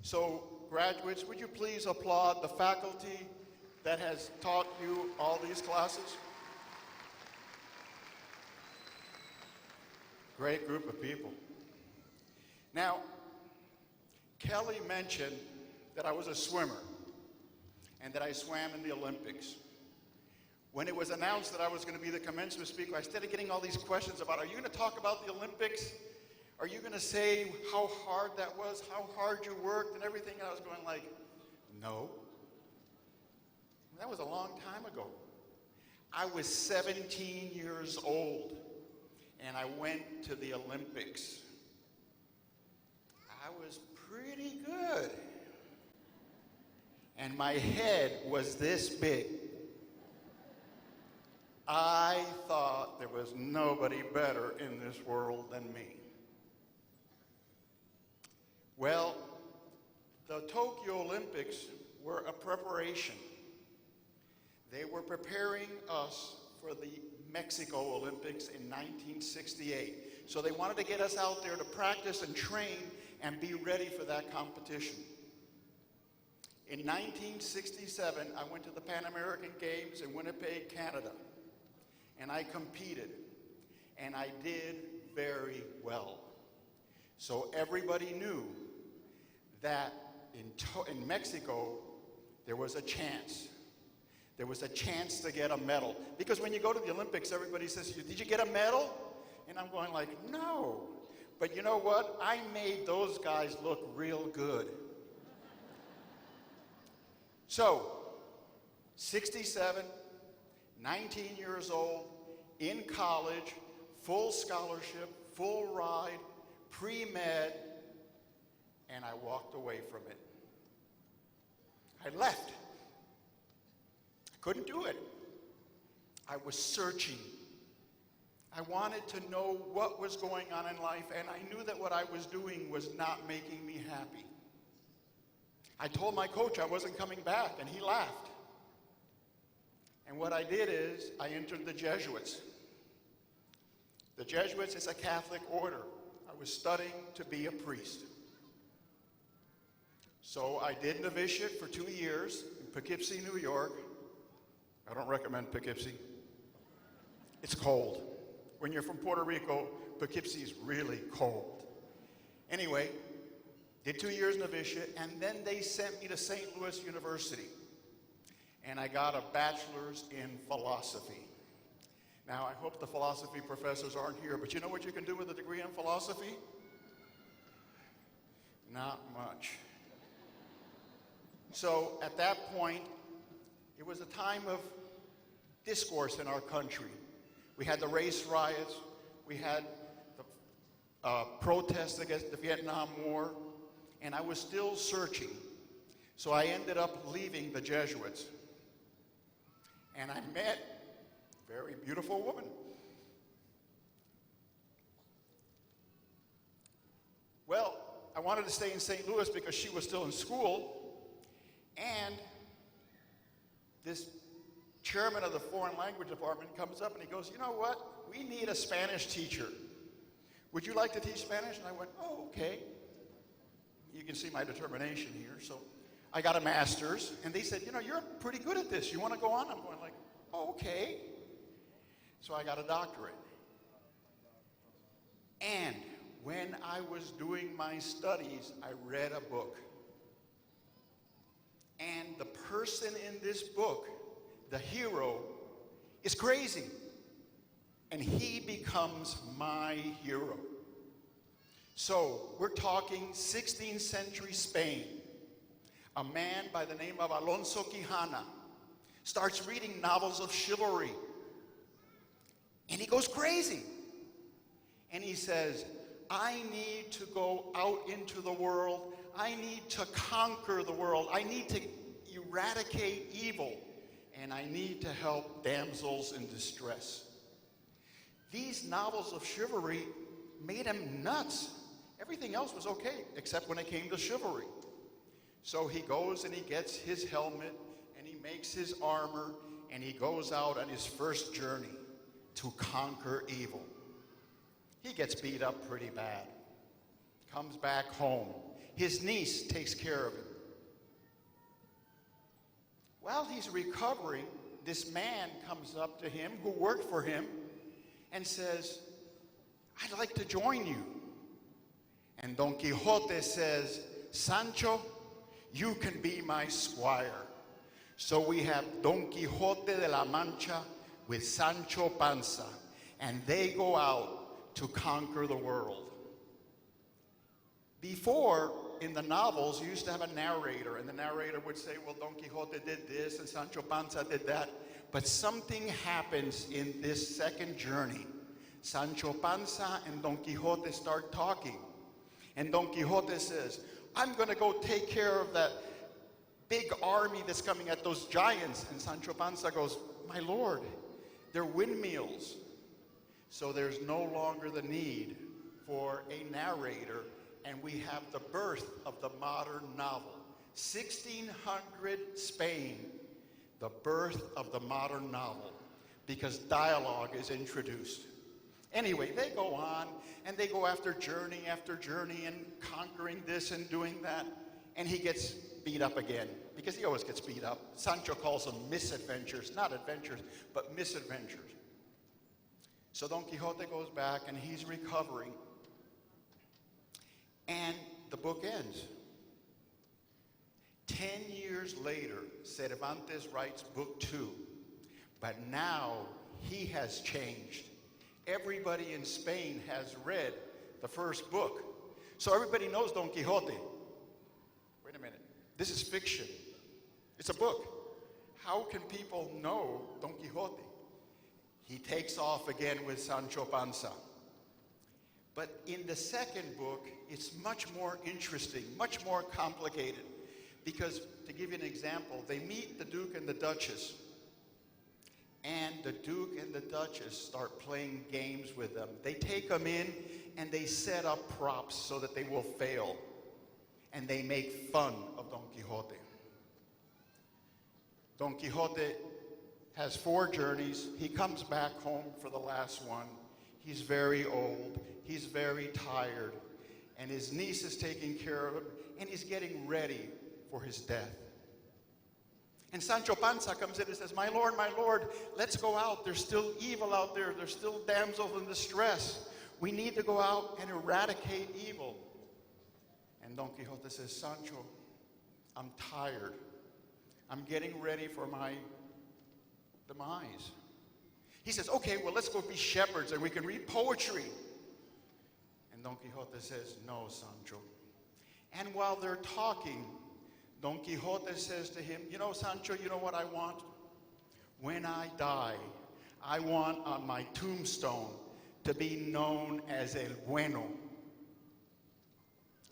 So, graduates, would you please applaud the faculty that has taught you all these classes? Great group of people. Now, Kelly mentioned that I was a swimmer and that I swam in the Olympics. When it was announced that I was going to be the commencement speaker, I started getting all these questions about, are you going to talk about the Olympics? Are you going to say how hard that was, how hard you worked and everything? And I was going like, no. That was a long time ago. I was 17 years old. And I went to the Olympics. I was pretty good. And my head was this big. I thought there was nobody better in this world than me. Well, the Tokyo Olympics were a preparation. They were preparing us for the Mexico Olympics in 1968. So they wanted to get us out there to practice and train and be ready for that competition. In 1967, I went to the Pan American Games in Winnipeg, Canada, and I competed, and I did very well. So everybody knew that in Mexico, there was a chance. There was a chance to get a medal. Because when you go to the Olympics, everybody says, did you get a medal? And I'm going like, no. But you know what? I made those guys look real good. So, 67, 19 years old, in college, full scholarship, full ride, pre-med, and I walked away from it. I left. Couldn't do it. I was searching. I wanted to know what was going on in life, and I knew that what I was doing was not making me happy. I told my coach I wasn't coming back, and he laughed. And what I did is I entered the Jesuits. The Jesuits is a Catholic order. I was studying to be a priest. So I did novitiate for 2 years in Poughkeepsie, New York. I don't recommend Poughkeepsie. It's cold. When you're from Puerto Rico, Poughkeepsie is really cold. Anyway, did 2 years novitiate, and then they sent me to St. Louis University. And I got a bachelor's in philosophy. Now, I hope the philosophy professors aren't here, but you know what you can do with a degree in philosophy? Not much. So at that point, it was a time of discourse in our country. We had the race riots, we had the protests against the Vietnam War, and I was still searching. So I ended up leaving the Jesuits. And I met a very beautiful woman. Well, I wanted to stay in St. Louis because she was still in school, and this chairman of the foreign language department comes up and he goes, you know what? We need a Spanish teacher. Would you like to teach Spanish? And I went, oh, okay. You can see my determination here. So I got a master's, and they said, you know, you're pretty good at this. You want to go on? I'm going like, oh, okay. So I got a doctorate. And when I was doing my studies, I read a book. And the person in this book, the hero, is crazy. And he becomes my hero. So we're talking 16th century Spain. A man by the name of Alonso Quijana starts reading novels of chivalry. And he goes crazy. And he says, I need to go out into the world. I need to conquer the world. I need to eradicate evil. And I need to help damsels in distress. These novels of chivalry made him nuts. Everything else was okay, except when it came to chivalry. So he goes and he gets his helmet, and he makes his armor, and he goes out on his first journey to conquer evil. He gets beat up pretty bad. Comes back home. His niece takes care of him. While he's recovering, this man comes up to him who worked for him and says, I'd like to join you. And Don Quixote says, Sancho, you can be my squire. So we have Don Quixote de la Mancha with Sancho Panza, and they go out to conquer the world. Before, in the novels, you used to have a narrator, and the narrator would say, well, Don Quixote did this, and Sancho Panza did that. But something happens in this second journey. Sancho Panza and Don Quixote start talking. And Don Quixote says, I'm going to go take care of that big army that's coming at those giants. And Sancho Panza goes, my lord, they're windmills. So there's no longer the need for a narrator, and we have the birth of the modern novel. 1600 Spain, the birth of the modern novel, because dialogue is introduced. Anyway, they go on, and they go after journey and conquering this and doing that, and he gets beat up again, because he always gets beat up. Sancho calls them misadventures, not adventures, but misadventures. So Don Quixote goes back, and he's recovering, and the book ends. 10 years later, Cervantes writes book 2, but now he has changed. Everybody in Spain has read the first book. So everybody knows Don Quixote. Wait a minute. This is fiction. It's a book. How can people know Don Quixote? He takes off again with Sancho Panza. But in the second book, it's much more interesting, much more complicated. Because, to give you an example, they meet the Duke and the Duchess. And the Duke and the Duchess start playing games with them. They take them in and they set up props so that they will fail. And they make fun of Don Quixote. Don Quixote has 4 journeys. He comes back home for the last one. He's very old. He's very tired. And his niece is taking care of him. And he's getting ready for his death. And Sancho Panza comes in and says, my lord, let's go out. There's still evil out there. There's still damsels in distress. We need to go out and eradicate evil. And Don Quixote says, Sancho, I'm tired. I'm getting ready for my demise. He says, okay, well, let's go be shepherds and we can read poetry. And Don Quixote says, no, Sancho. And while they're talking, Don Quixote says to him, you know, Sancho, you know what I want? When I die, I want on my tombstone to be known as El Bueno.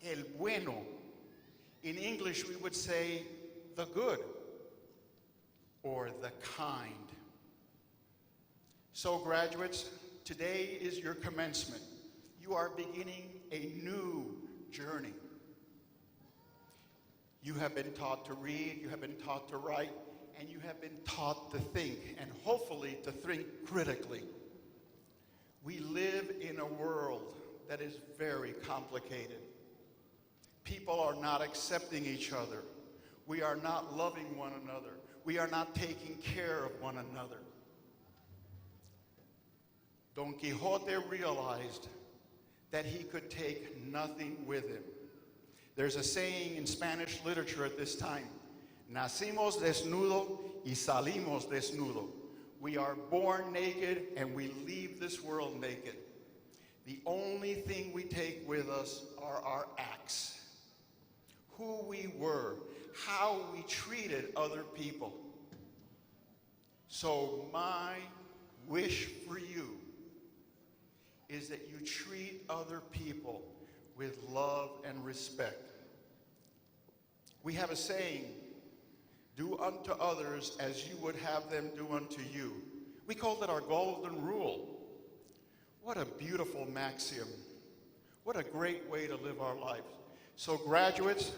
El Bueno. In English, we would say the good or the kind. So, graduates, today is your commencement. You are beginning a new journey. You have been taught to read, you have been taught to write, and you have been taught to think, and hopefully to think critically. We live in a world that is very complicated. People are not accepting each other. We are not loving one another. We are not taking care of one another. Don Quixote realized that he could take nothing with him. There's a saying in Spanish literature at this time, nacimos desnudo y salimos desnudo. We are born naked and we leave this world naked. The only thing we take with us are our acts. Who we were, how we treated other people. So my wish for you is that you treat other people with love and respect. We have a saying, do unto others as you would have them do unto you. We call it our golden rule. What a beautiful maxim. What a great way to live our lives. So graduates,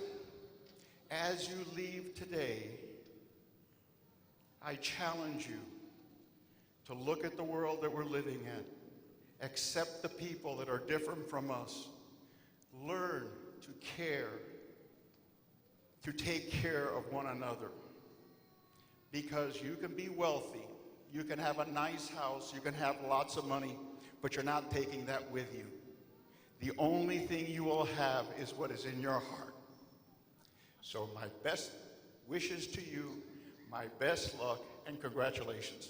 as you leave today, I challenge you to look at the world that we're living in. Accept the people that are different from us. Learn to care, to take care of one another. Because you can be wealthy, you can have a nice house, you can have lots of money, but you're not taking that with you. The only thing you will have is what is in your heart. So my best wishes to you, my best luck, and congratulations.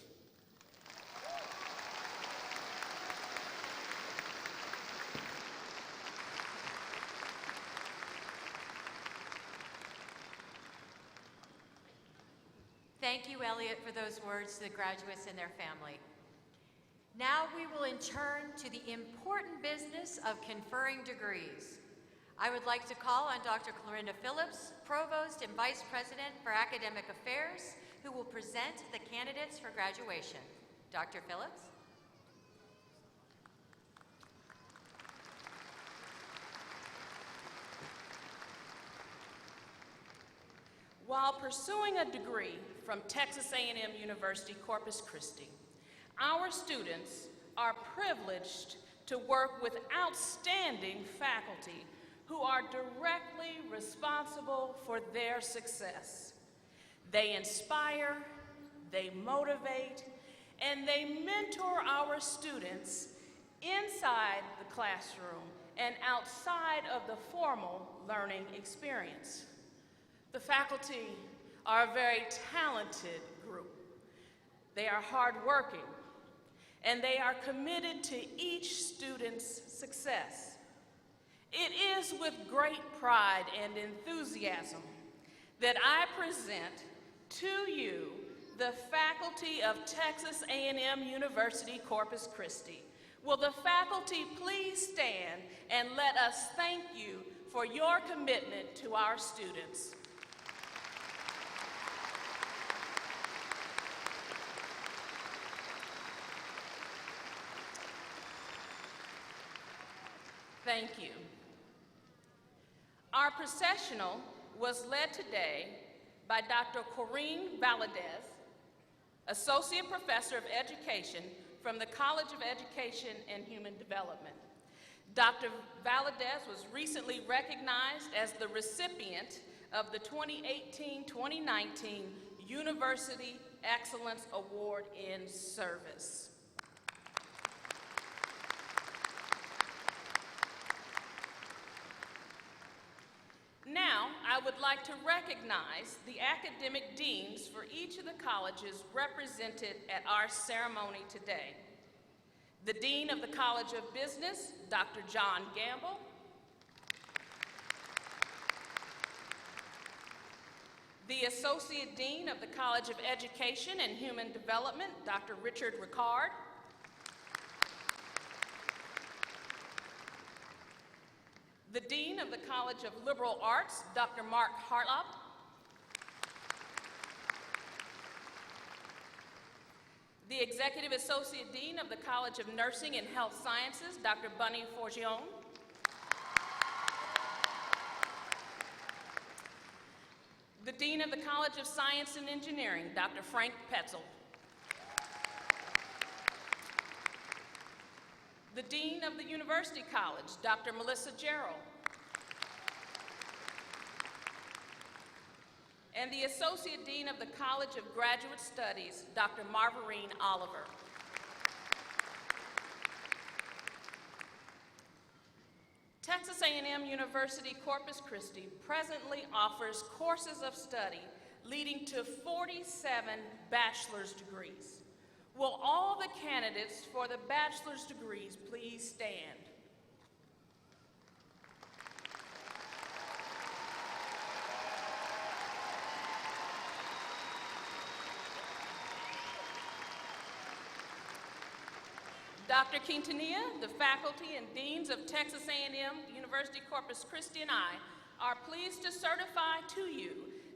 Thank you, Elliot, for those words to the graduates and their family. Now we will turn to the important business of conferring degrees. I would like to call on Dr. Clorinda Phillips, Provost and Vice President for Academic Affairs, who will present the candidates for graduation. Dr. Phillips? While pursuing a degree from Texas A&M University-Corpus Christi, our students are privileged to work with outstanding faculty who are directly responsible for their success. They inspire, they motivate, and they mentor our students inside the classroom and outside of the formal learning experience. The faculty are a very talented group. They are hardworking, and they are committed to each student's success. It is with great pride and enthusiasm that I present to you the faculty of Texas A&M University-Corpus Christi. Will the faculty please stand and let us thank you for your commitment to our students. Thank you. Our processional was led today by Dr. Corinne Valadez, Associate Professor of Education from the College of Education and Human Development. Dr. Valadez was recently recognized as the recipient of the 2018-2019 University Excellence Award in Service. Now, I would like to recognize the academic deans for each of the colleges represented at our ceremony today. The Dean of the College of Business, Dr. John Gamble. The Associate Dean of the College of Education and Human Development, Dr. Richard Ricard. The Dean of the College of Liberal Arts, Dr. Mark Hartlop. The Executive Associate Dean of the College of Nursing and Health Sciences, Dr. Bunny Forgione. The Dean of the College of Science and Engineering, Dr. Frank Petzel. The Dean of the University College, Dr. Melissa Gerald. And the Associate Dean of the College of Graduate Studies, Dr. Marvarine Oliver. Texas A&M University-Corpus Christi presently offers courses of study leading to 47 bachelor's degrees. Will all the candidates for the bachelor's degrees please stand? Dr. Quintanilla, the faculty and deans of Texas A&M University-Corpus Christi and I are pleased to certify to you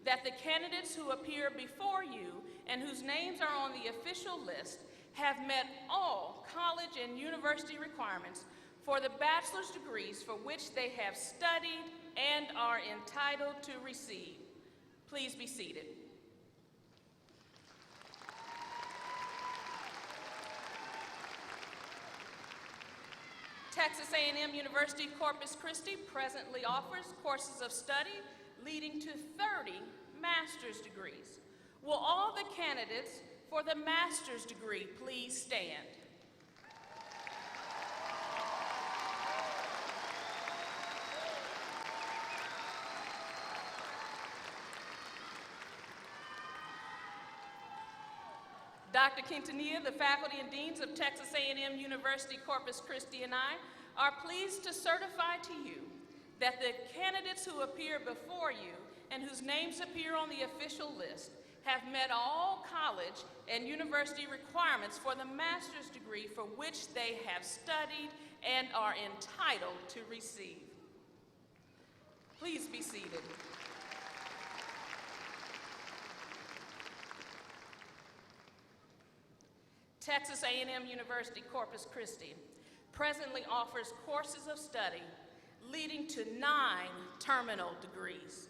that the candidates who appear before you and whose names are on the official list have met all college and university requirements for the bachelor's degrees for which they have studied and are entitled to receive. Please be seated. Texas A&M University-Corpus Christi presently offers courses of study leading to 30 master's degrees. Will all the candidates for the master's degree please stand? Dr. Quintanilla, the faculty and deans of Texas A&M University-Corpus Christi and I are pleased to certify to you that the candidates who appear before you and whose names appear on the official list have met all college and university requirements for the master's degree for which they have studied and are entitled to receive. Please be seated. Texas A&M University-Corpus Christi presently offers courses of study leading to 9 terminal degrees.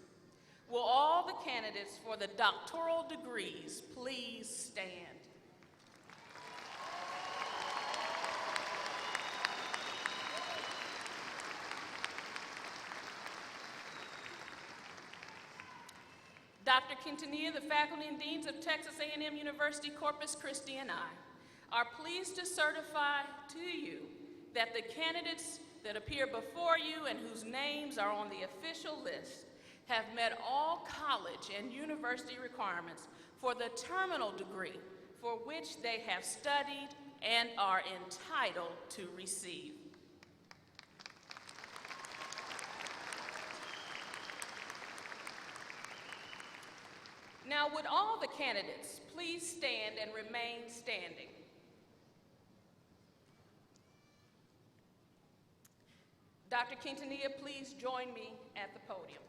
Will all the candidates for the doctoral degrees please stand? Dr. Quintanilla, the faculty and deans of Texas A&M University-Corpus Christi and I are pleased to certify to you that the candidates that appear before you and whose names are on the official list have met all college and university requirements for the terminal degree for which they have studied and are entitled to receive. Now, would all the candidates please stand and remain standing? Dr. Quintanilla, please join me at the podium.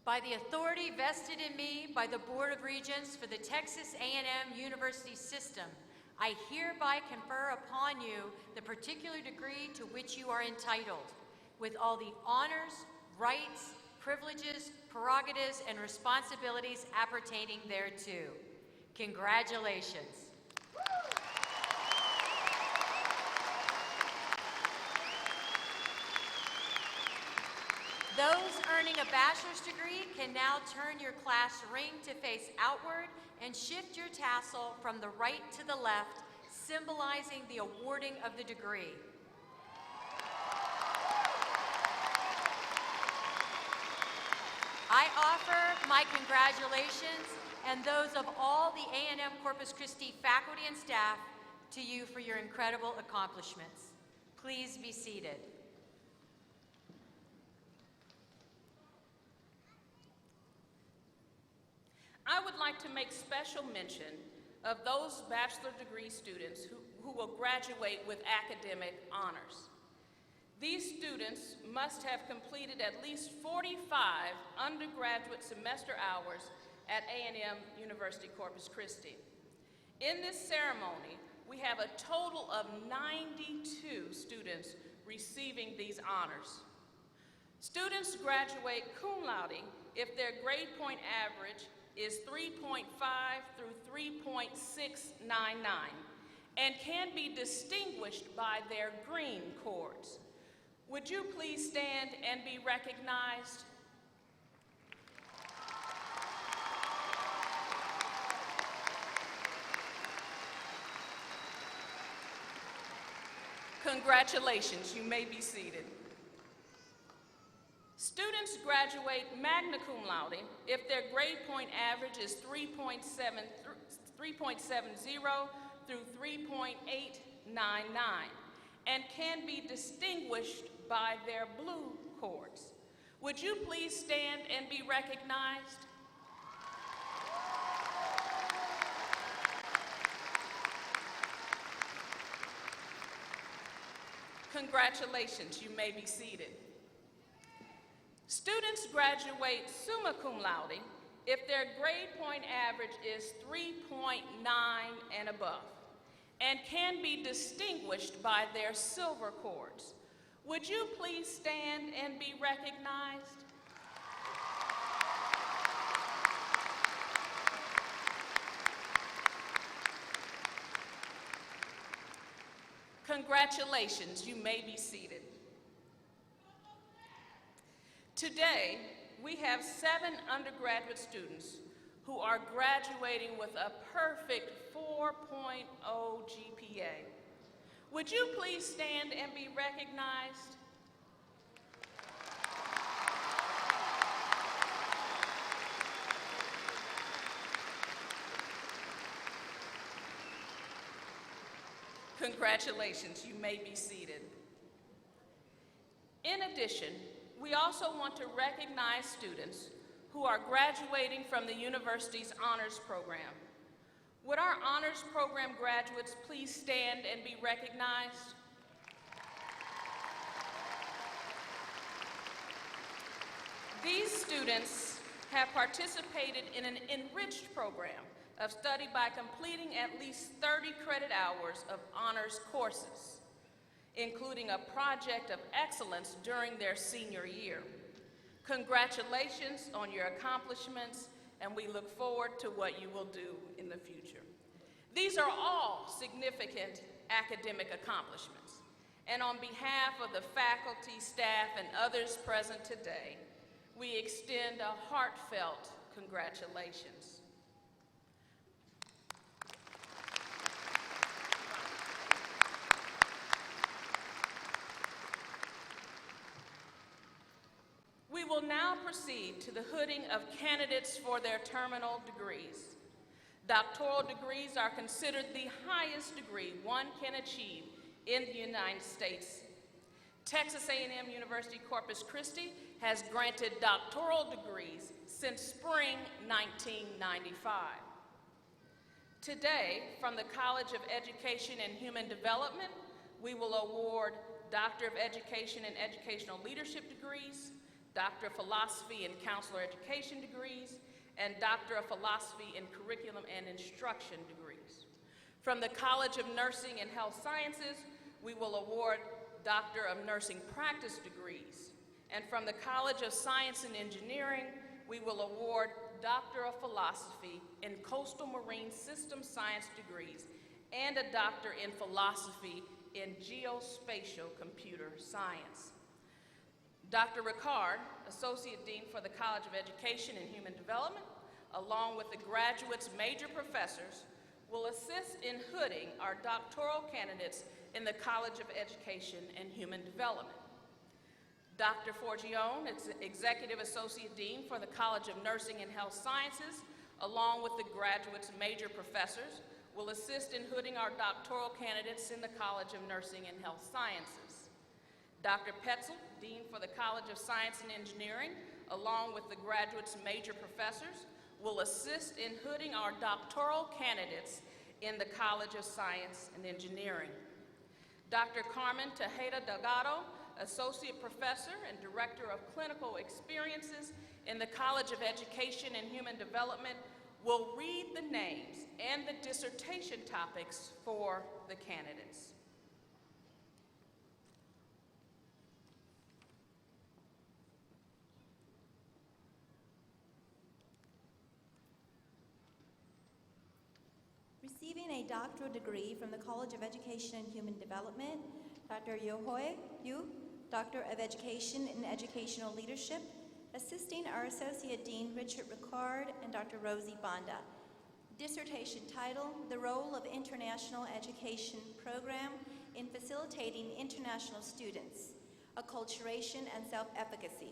By the authority vested in me by the Board of Regents for the Texas A&M University System, I hereby confer upon you the particular degree to which you are entitled, with all the honors, rights, privileges, prerogatives, and responsibilities appertaining thereto. Congratulations. Those earning a bachelor's degree can now turn your class ring to face outward and shift your tassel from the right to the left, symbolizing the awarding of the degree. I offer my congratulations and those of all the A&M-Corpus Christi faculty and staff to you for your incredible accomplishments. Please be seated. I would like to make special mention of those bachelor degree students who will graduate with academic honors. These students must have completed at least 45 undergraduate semester hours at A&M University-Corpus Christi. In this ceremony, we have a total of 92 students receiving these honors. Students graduate cum laude if their grade point average is 3.5 through 3.699 and can be distinguished by their green cords. Would you please stand and be recognized? Congratulations, you may be seated. Students graduate magna cum laude if their grade point average is 3.70 through 3.899 and can be distinguished by their blue cords. Would you please stand and be recognized? Congratulations, you may be seated. Students graduate summa cum laude if their grade point average is 3.9 and above and can be distinguished by their silver cords. Would you please stand and be recognized? Congratulations, you may be seated. Today, we have 7 undergraduate students who are graduating with a perfect 4.0 GPA. Would you please stand and be recognized? Congratulations, you may be seated. In addition, we also want to recognize students who are graduating from the university's honors program. Would our honors program graduates please stand and be recognized? These students have participated in an enriched program of study by completing at least 30 credit hours of honors courses, including a project of excellence during their senior year. Congratulations on your accomplishments, and we look forward to what you will do in the future. These are all significant academic accomplishments, and on behalf of the faculty, staff, and others present today, we extend a heartfelt congratulations. We will now proceed to the hooding of candidates for their terminal degrees. Doctoral degrees are considered the highest degree one can achieve in the United States. Texas A&M University-Corpus Christi has granted doctoral degrees since spring 1995. Today, from the College of Education and Human Development, we will award Doctor of Education and Educational Leadership degrees, Doctor of Philosophy and Counselor Education degrees, and Doctor of Philosophy in Curriculum and Instruction degrees. From the College of Nursing and Health Sciences, we will award Doctor of Nursing Practice degrees. And from the College of Science and Engineering, we will award Doctor of Philosophy in Coastal Marine System Science degrees and a Doctor in Philosophy in Geospatial Computer Science. Dr. Ricard, Associate Dean for the College of Education and Human Development, along with the graduates' major professors, will assist in hooding our doctoral candidates in the College of Education and Human Development. Dr. Forgione, Executive Associate Dean for the College of Nursing and Health Sciences, along with the graduates' major professors, will assist in hooding our doctoral candidates in the College of Nursing and Health Sciences. Dr. Petzel, Dean for the College of Science and Engineering, along with the graduates' major professors, will assist in hooding our doctoral candidates in the College of Science and Engineering. Dr. Carmen Tejeda Delgado, Associate Professor and Director of Clinical Experiences in the College of Education and Human Development, will read the names and the dissertation topics for the candidates. Receiving a doctoral degree from the College of Education and Human Development, Dr. Yohoi Yu, Doctor of Education and Educational Leadership, assisting our Associate Dean Richard Ricard and Dr. Rosie Banda. Dissertation title, The Role of International Education Program in facilitating international students, acculturation and self-efficacy.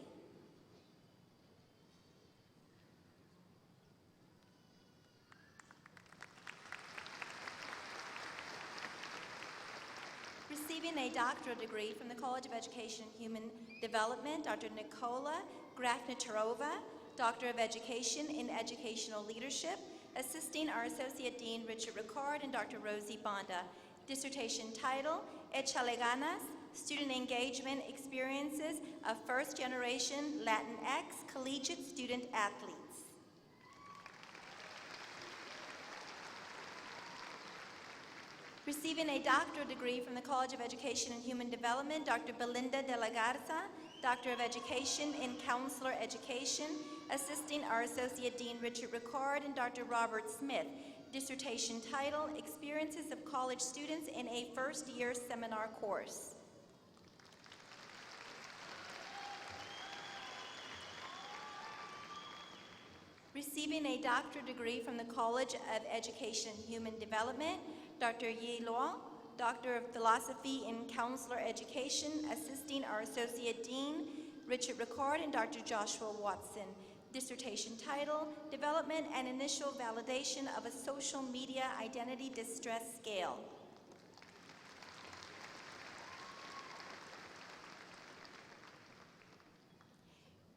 Receiving a doctorate degree from the College of Education and Human Development, Dr. Nikola Grafnitarova, Doctor of Education in Educational Leadership, assisting our Associate Dean Richard Ricard and Dr. Rosie Bonda. Dissertation title, Échale Ganas, Student Engagement Experiences of First Generation Latinx Collegiate Student Athletes. Receiving a doctorate degree from the College of Education and Human Development, Dr. Belinda de la Garza, Doctor of Education in Counselor Education, assisting our Associate Dean Richard Ricard and Dr. Robert Smith. Dissertation title, Experiences of College Students in a First-Year Seminar Course. Receiving a doctorate degree from the College of Education and Human Development, Dr. Yi Luo, Doctor of Philosophy in Counselor Education, assisting our Associate Dean, Richard Ricard, and Dr. Joshua Watson. Dissertation title, Development and Initial Validation of a Social Media Identity Distress Scale.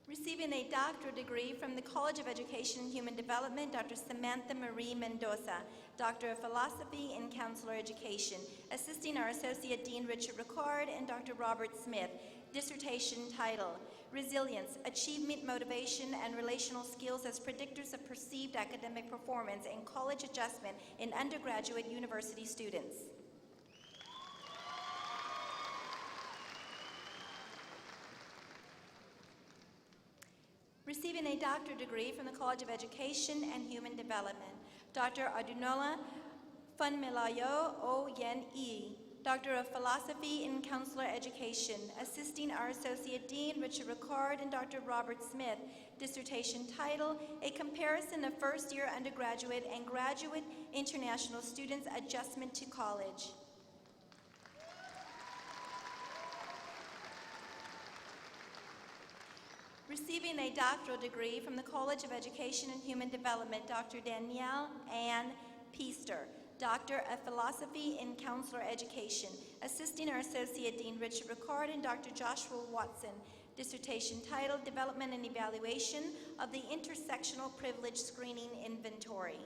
Receiving a doctorate degree from the College of Education and Human Development, Dr. Samantha Marie Mendoza, Doctor of Philosophy in Counselor Education, assisting our Associate Dean Richard Ricard and Dr. Robert Smith. Dissertation title, Resilience, Achievement, Motivation, and Relational Skills as Predictors of Perceived Academic Performance and College Adjustment in Undergraduate University Students. Receiving a doctorate degree from the College of Education and Human Development, Dr. Adunola Funmilayo O-Yen-E, Doctor of Philosophy in Counselor Education, assisting our Associate Dean Richard Ricard and Dr. Robert Smith. Dissertation title, A Comparison of First-Year Undergraduate and Graduate International Students' Adjustment to College. Receiving a doctoral degree from the College of Education and Human Development, Dr. Danielle Ann Peaster, Doctor of Philosophy in Counselor Education, assisting our Associate Dean Richard Ricard and Dr. Joshua Watson. Dissertation title, Development and Evaluation of the Intersectional Privilege Screening Inventory.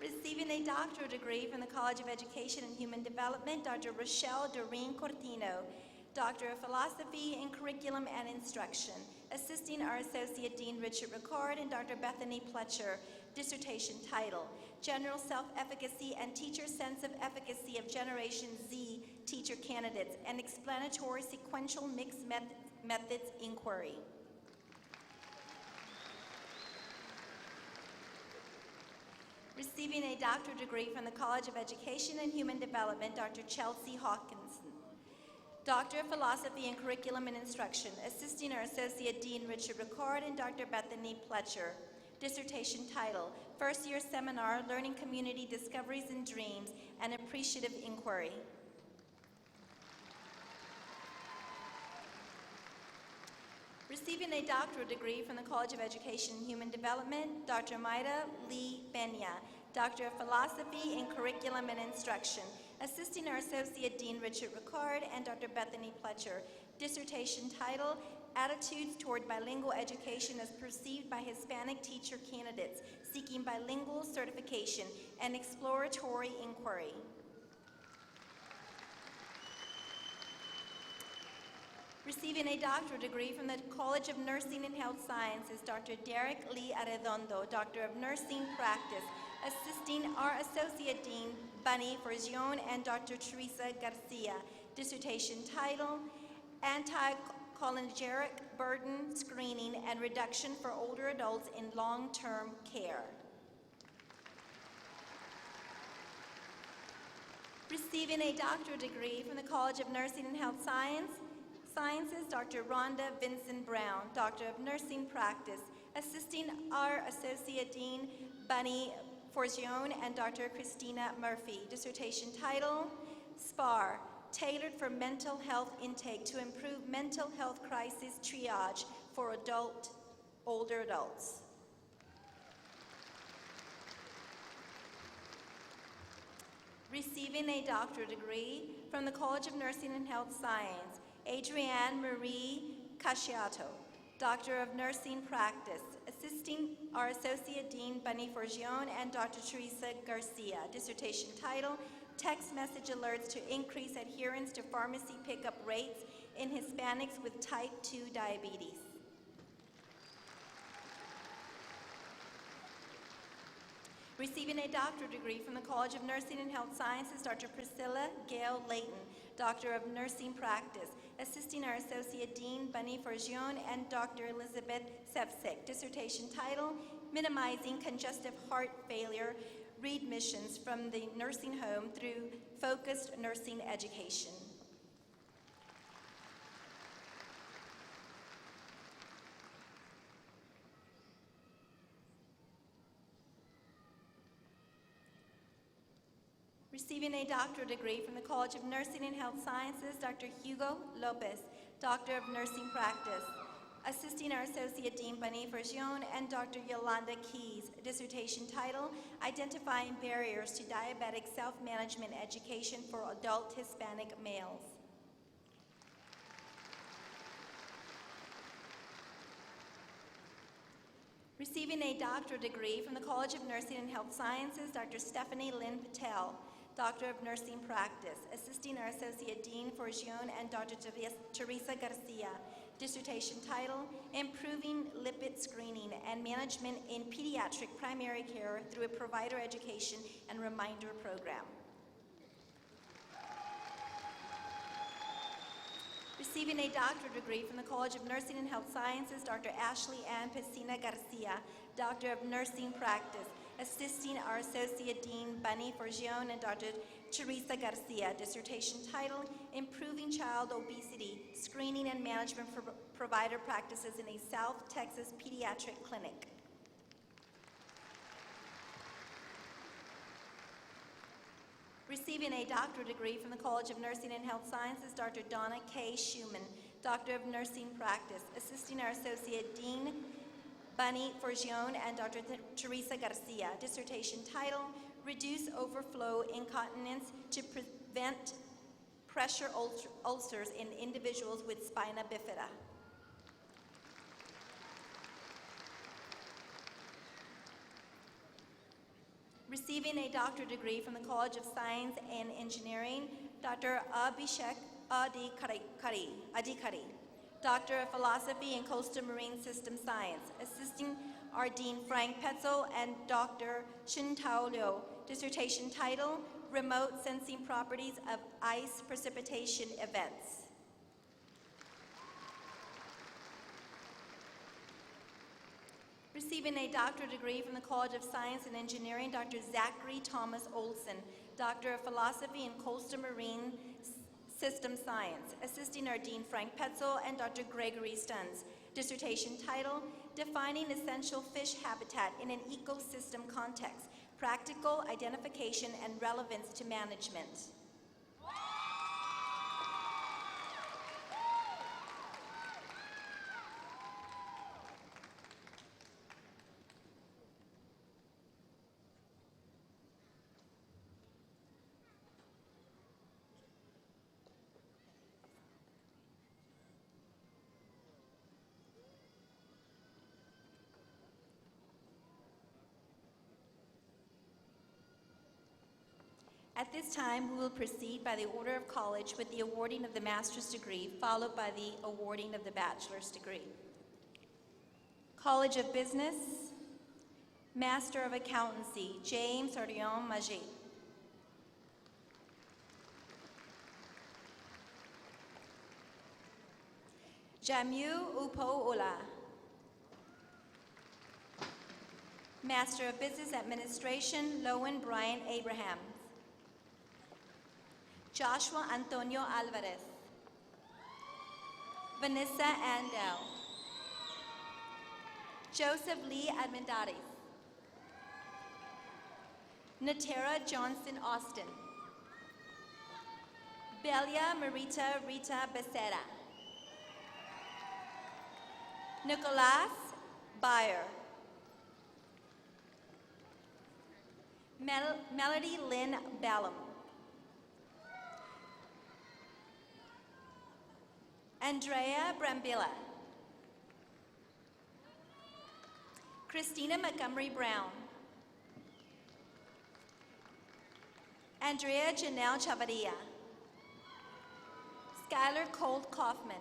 Receiving a doctoral degree from the College of Education and Human Development, Dr. Rochelle Doreen Cortino, Doctor of Philosophy in Curriculum and Instruction, assisting our Associate Dean Richard Ricard and Dr. Bethany Pletcher. Dissertation title, General Self-Efficacy and Teacher Sense of Efficacy of Generation Z Teacher Candidates, and Explanatory Sequential Mixed Methods Inquiry. Receiving a doctorate degree from the College of Education and Human Development, Dr. Chelsea Hawkinson, Doctor of Philosophy in Curriculum and Instruction, assisting our Associate Dean Richard Ricard and Dr. Bethany Pletcher. Dissertation title, First Year Seminar, Learning Community Discoveries and Dreams, and Appreciative Inquiry. Receiving a doctoral degree from the College of Education and Human Development, Dr. Maida Lee Benya, Doctor of Philosophy in Curriculum and Instruction, assisting our Associate Dean Richard Ricard and Dr. Bethany Pletcher. Dissertation title, Attitudes Toward Bilingual Education as Perceived by Hispanic Teacher Candidates Seeking Bilingual Certification, and Exploratory Inquiry. Receiving a doctoral degree from the College of Nursing and Health Sciences, Dr. Derek Lee Arredondo, Doctor of Nursing Practice, assisting our Associate Dean Bunny Forgione and Dr. Teresa Garcia. Dissertation title, Anti-Cholinegeric Burden Screening and Reduction for Older Adults in Long-Term Care. Receiving a doctoral degree from the College of Nursing and Health Sciences, Dr. Rhonda Vincent Brown, Doctor of Nursing Practice, assisting our Associate Dean Bunny Forgione and Dr. Christina Murphy. Dissertation title, SPAR, Tailored for Mental Health Intake to Improve Mental Health Crisis Triage for Older Adults. Receiving a doctorate degree from the College of Nursing and Health Science, Adrienne Marie Casciato, Doctor of Nursing Practice, assisting our Associate Dean Bunny Forgione and Dr. Teresa Garcia. Dissertation title, Text Message Alerts to Increase Adherence to Pharmacy Pickup Rates in Hispanics with Type 2 Diabetes. Receiving a doctorate degree from the College of Nursing and Health Sciences, Dr. Priscilla Gail Layton, Doctor of Nursing Practice, assisting our Associate Dean Bunny Forgione and Dr. Elizabeth Sevcik. Dissertation title, Minimizing Congestive Heart Failure Readmissions from the Nursing Home Through Focused Nursing Education. Receiving a doctorate degree from the College of Nursing and Health Sciences, Dr. Hugo Lopez, Doctor of Nursing Practice, assisting our Associate Dean Bunny Forgione and Dr. Yolanda Keys. Dissertation title, Identifying Barriers to Diabetic Self-Management Education for Adult Hispanic Males. Receiving a doctorate degree from the College of Nursing and Health Sciences, Dr. Stephanie Lynn Patel, Doctor of Nursing Practice, assisting our Associate Dean Forgione and Dr. Teresa Garcia. Dissertation title, Improving Lipid Screening and Management in Pediatric Primary Care through a Provider Education and Reminder Program. Receiving a doctorate degree from the College of Nursing and Health Sciences, Dr. Ashley Ann Pesina Garcia, Doctor of Nursing Practice, assisting our Associate Dean Bunny Forgione and Dr. Teresa Garcia. Dissertation title, Improving Child Obesity, Screening and Management for Provider Practices in a South Texas Pediatric Clinic. Receiving a doctorate degree from the College of Nursing and Health Sciences, Dr. Donna K. Schumann, Doctor of Nursing Practice, assisting our Associate Dean Bunny Forgione and Dr. Teresa Garcia. Dissertation title, Reduce Overflow Incontinence to Prevent Pressure Ulcers in Individuals with Spina Bifida. Receiving a doctorate degree from the College of Science and Engineering, Dr. Abhishek Adhikari, Doctor of Philosophy and Coastal Marine System Science, assisting our Dean Frank Petzel and Dr. Xuntao Liu. Dissertation title, Remote Sensing Properties of Ice Precipitation Events. Receiving a doctorate degree from the College of Science and Engineering, Dr. Zachary Thomas Olson, Doctor of Philosophy and Coastal Marine System Science, assisting our Dean Frank Petzel and Dr. Gregory Stuns. Dissertation title, Defining Essential Fish Habitat in an Ecosystem Context, Practical Identification and Relevance to Management. At this time, we will proceed by the order of college with the awarding of the master's degree, followed by the awarding of the bachelor's degree. College of Business, Master of Accountancy, James Orion Magé. Jamu Upo Ola. Master of Business Administration, Lowen Brian Abraham. Joshua Antonio Alvarez. Vanessa Andel. Joseph Lee Admendari. Natera Johnson Austin. Belia Marita Rita Becerra. Nicolas Bayer. Melody Lynn Ballum. Andrea Brambilla. Christina Montgomery Brown. Andrea Janelle Chavarria. Skylar Colt Kaufman.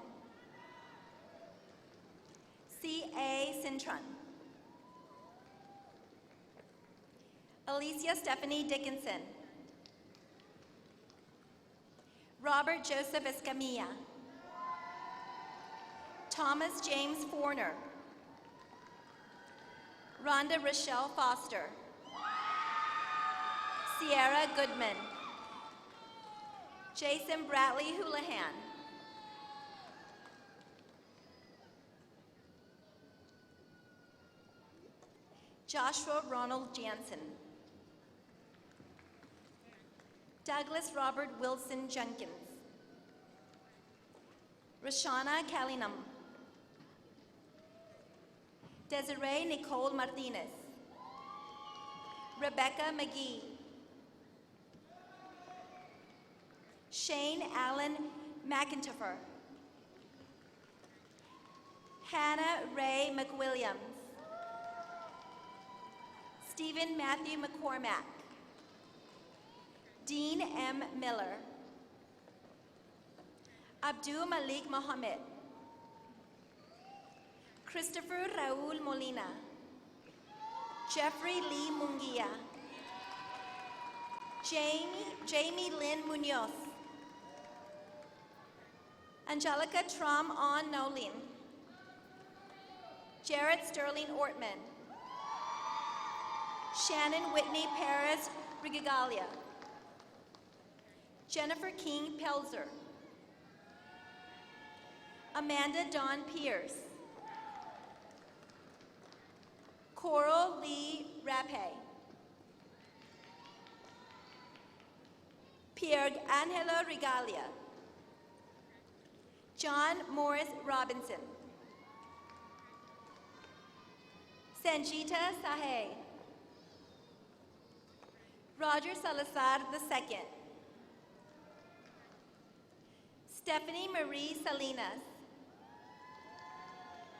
C.A. Cintron. Alicia Stephanie Dickinson. Robert Joseph Escamilla. Thomas James Forner. Rhonda Rochelle Foster. Sierra Goodman. Jason Bradley Houlihan. Joshua Ronald Jansen. Douglas Robert Wilson Jenkins. Rashana Kalinam. Desiree Nicole Martinez. Rebecca McGee. Shane Allen McIntyre. Hannah Ray McWilliams. Stephen Matthew McCormack. Dean M. Miller. Abdul Malik Mohammed. Christopher Raul Molina. Jeffrey Lee Munguia. Jamie Lynn Munoz. Angelica Trom On Nolin. Jared Sterling Ortman. Shannon Whitney Perez Rigalia. Jennifer King Pelzer. Amanda Dawn Pierce. Coral Lee Rape. Pierre Angelo Regalia. John Morris Robinson. Sanjita Sahay. Roger Salazar II. Stephanie Marie Salinas.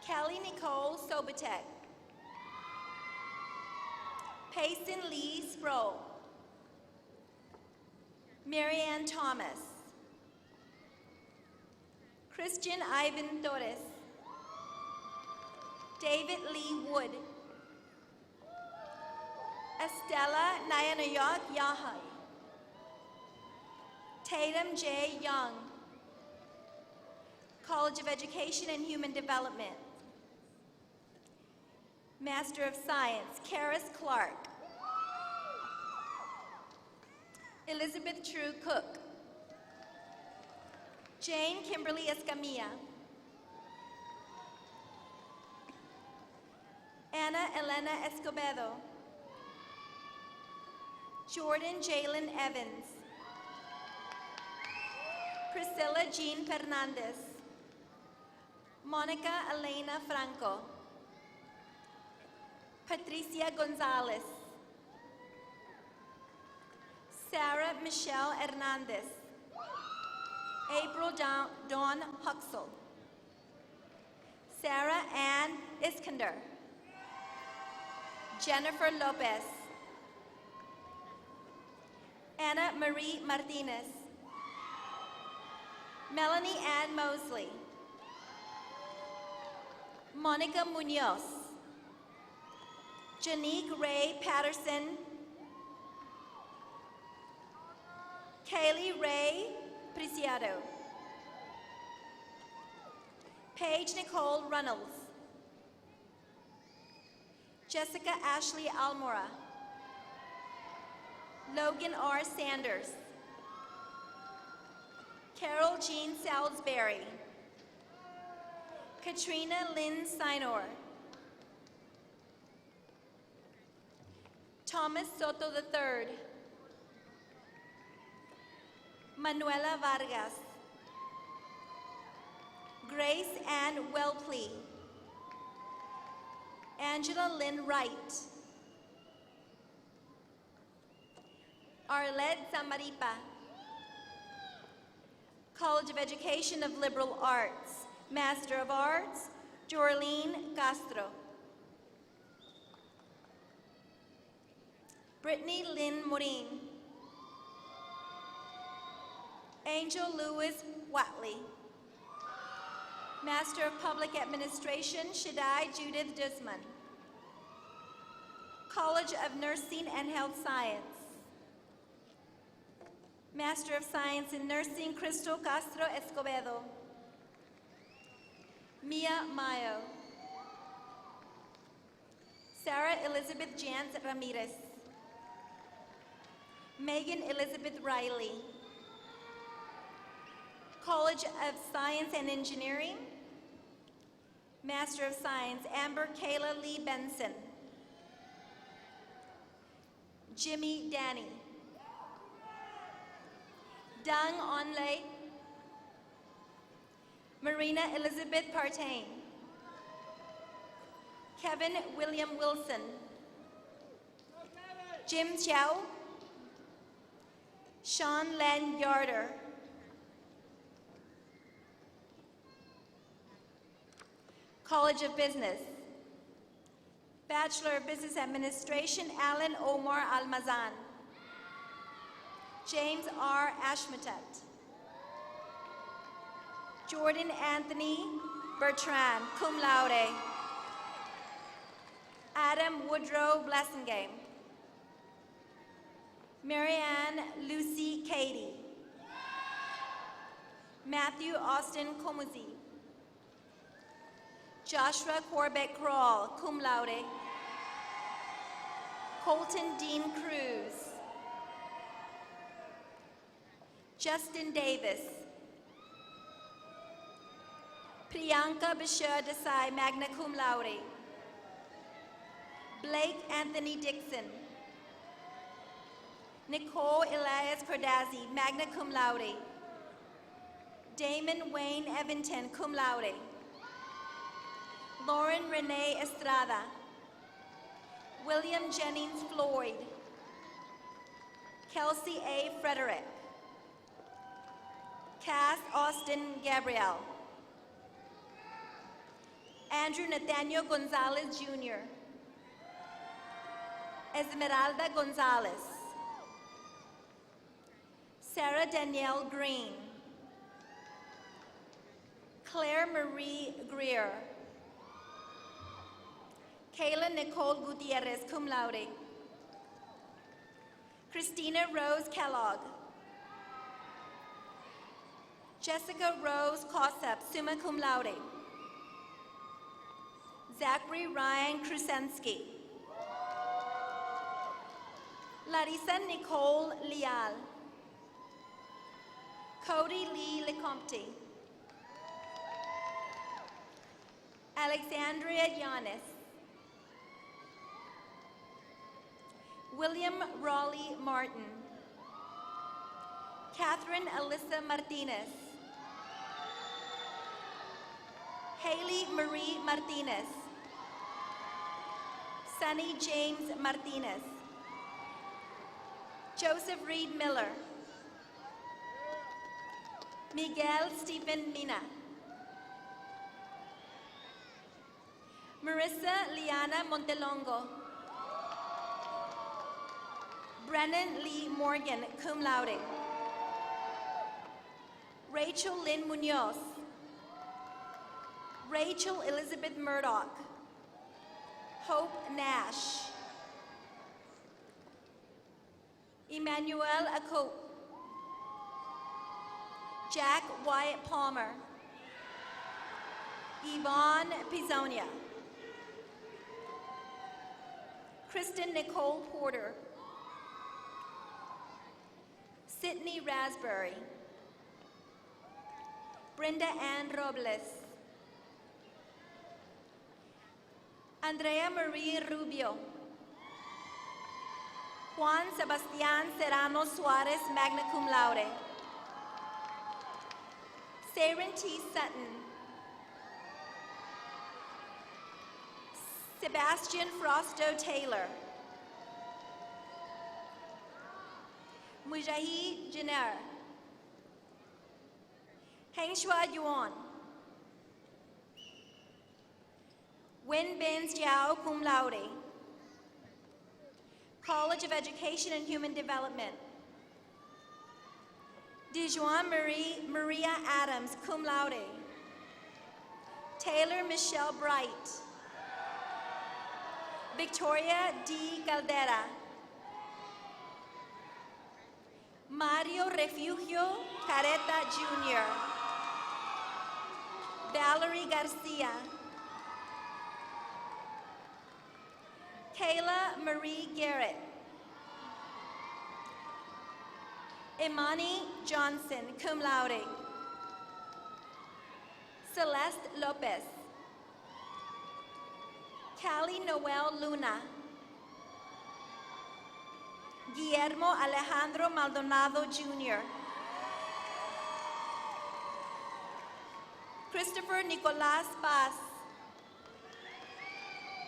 Kelly Nicole Sobotek. Payson Lee Sproul. Marianne Thomas. Christian Ivan Torres. David Lee Wood. Estella Nayanayok Yahai. Tatum J. Young. College of Education and Human Development. Master of Science, Karis Clark. Elizabeth True Cook. Jane Kimberly Escamilla. Anna Elena Escobedo. Jordan Jalen Evans. Priscilla Jean Fernandez. Monica Elena Franco. Patricia Gonzalez. Sarah Michelle Hernandez. April Dawn Huxell. Sarah Ann Iskander. Jennifer Lopez. Anna Marie Martinez. Melanie Ann Mosley. Monica Munoz. Janique Ray Patterson. Kaylee Ray Preciado. Paige Nicole Runnels. Jessica Ashley Almora. Logan R. Sanders. Carol Jean Salisbury. Katrina Lynn Sinor. Thomas Soto III. Manuela Vargas. Grace Ann Wellpley. Angela Lynn Wright. Arlette Zamaripa. College of Education of Liberal Arts. Master of Arts, Jorlene Castro. Brittany Lynn Morin. Angel Lewis Watley. Master of Public Administration, Shaddai Judith Dusman. College of Nursing and Health Science. Master of Science in Nursing, Crystal Castro Escobedo. Mia Mayo. Sarah Elizabeth Jans Ramirez. Megan Elizabeth Riley. College of Science and Engineering. Master of Science, Amber Kayla Lee Benson. Jimmy Danny. Dung Onlay. Marina Elizabeth Partain. Kevin William Wilson. Jim Chow. Sean Len Yarder. College of Business. Bachelor of Business Administration, Alan Omar Almazan. James R. Ashmetet. Jordan Anthony Bertrand, cum laude. Adam Woodrow Blessingame. Marianne Lucy Cady. Matthew Austin Comuzi. Joshua Corbett Kroll, cum laude. Colton Dean Cruz. Justin Davis. Priyanka Bashir Desai, magna cum laude. Blake Anthony Dixon. Nicole Elias Cordazzi, magna cum laude. Damon Wayne Evington, cum laude. Lauren Renee Estrada. William Jennings Floyd. Kelsey A. Frederick. Cass Austin Gabriel. Andrew Nathaniel Gonzalez Jr. Esmeralda Gonzalez. Sarah Danielle Green. Claire Marie Greer. Kayla Nicole Gutierrez, cum laude. Christina Rose Kellogg. Jessica Rose Kossep, summa cum laude. Zachary Ryan Krusensky. Larissa Nicole Leal. Cody Lee Lecompte. Alexandria Yanis. William Raleigh Martin. Catherine Alyssa Martinez. Haley Marie Martinez. Sunny James Martinez. Joseph Reed Miller. Miguel Stephen Mina. Marissa Liana Montelongo. Brennan Lee Morgan, cum laude. Rachel Lynn Munoz. Rachel Elizabeth Murdoch. Hope Nash. Emmanuel Acope. Jack Wyatt Palmer. Yvonne Pizonia. Kristen Nicole Porter. Sydney Raspberry. Brenda Ann Robles. Andrea Marie Rubio. Juan Sebastián Serrano Suarez, magna cum laude. Saren T. Sutton. Sebastian Frosto Taylor. Mujahi Jenner. Hengshua Yuan. Wen Benz Jiao, cum laude. College of Education and Human Development. Dijuan Maria Adams, cum laude. Taylor Michelle Bright. Victoria D. Caldera. Mario Refugio Careta Jr. Valerie Garcia. Kayla Marie Garrett. Imani Johnson, cum laude. Celeste Lopez. Callie Noel Luna. Guillermo Alejandro Maldonado Jr. Christopher Nicolas Paz.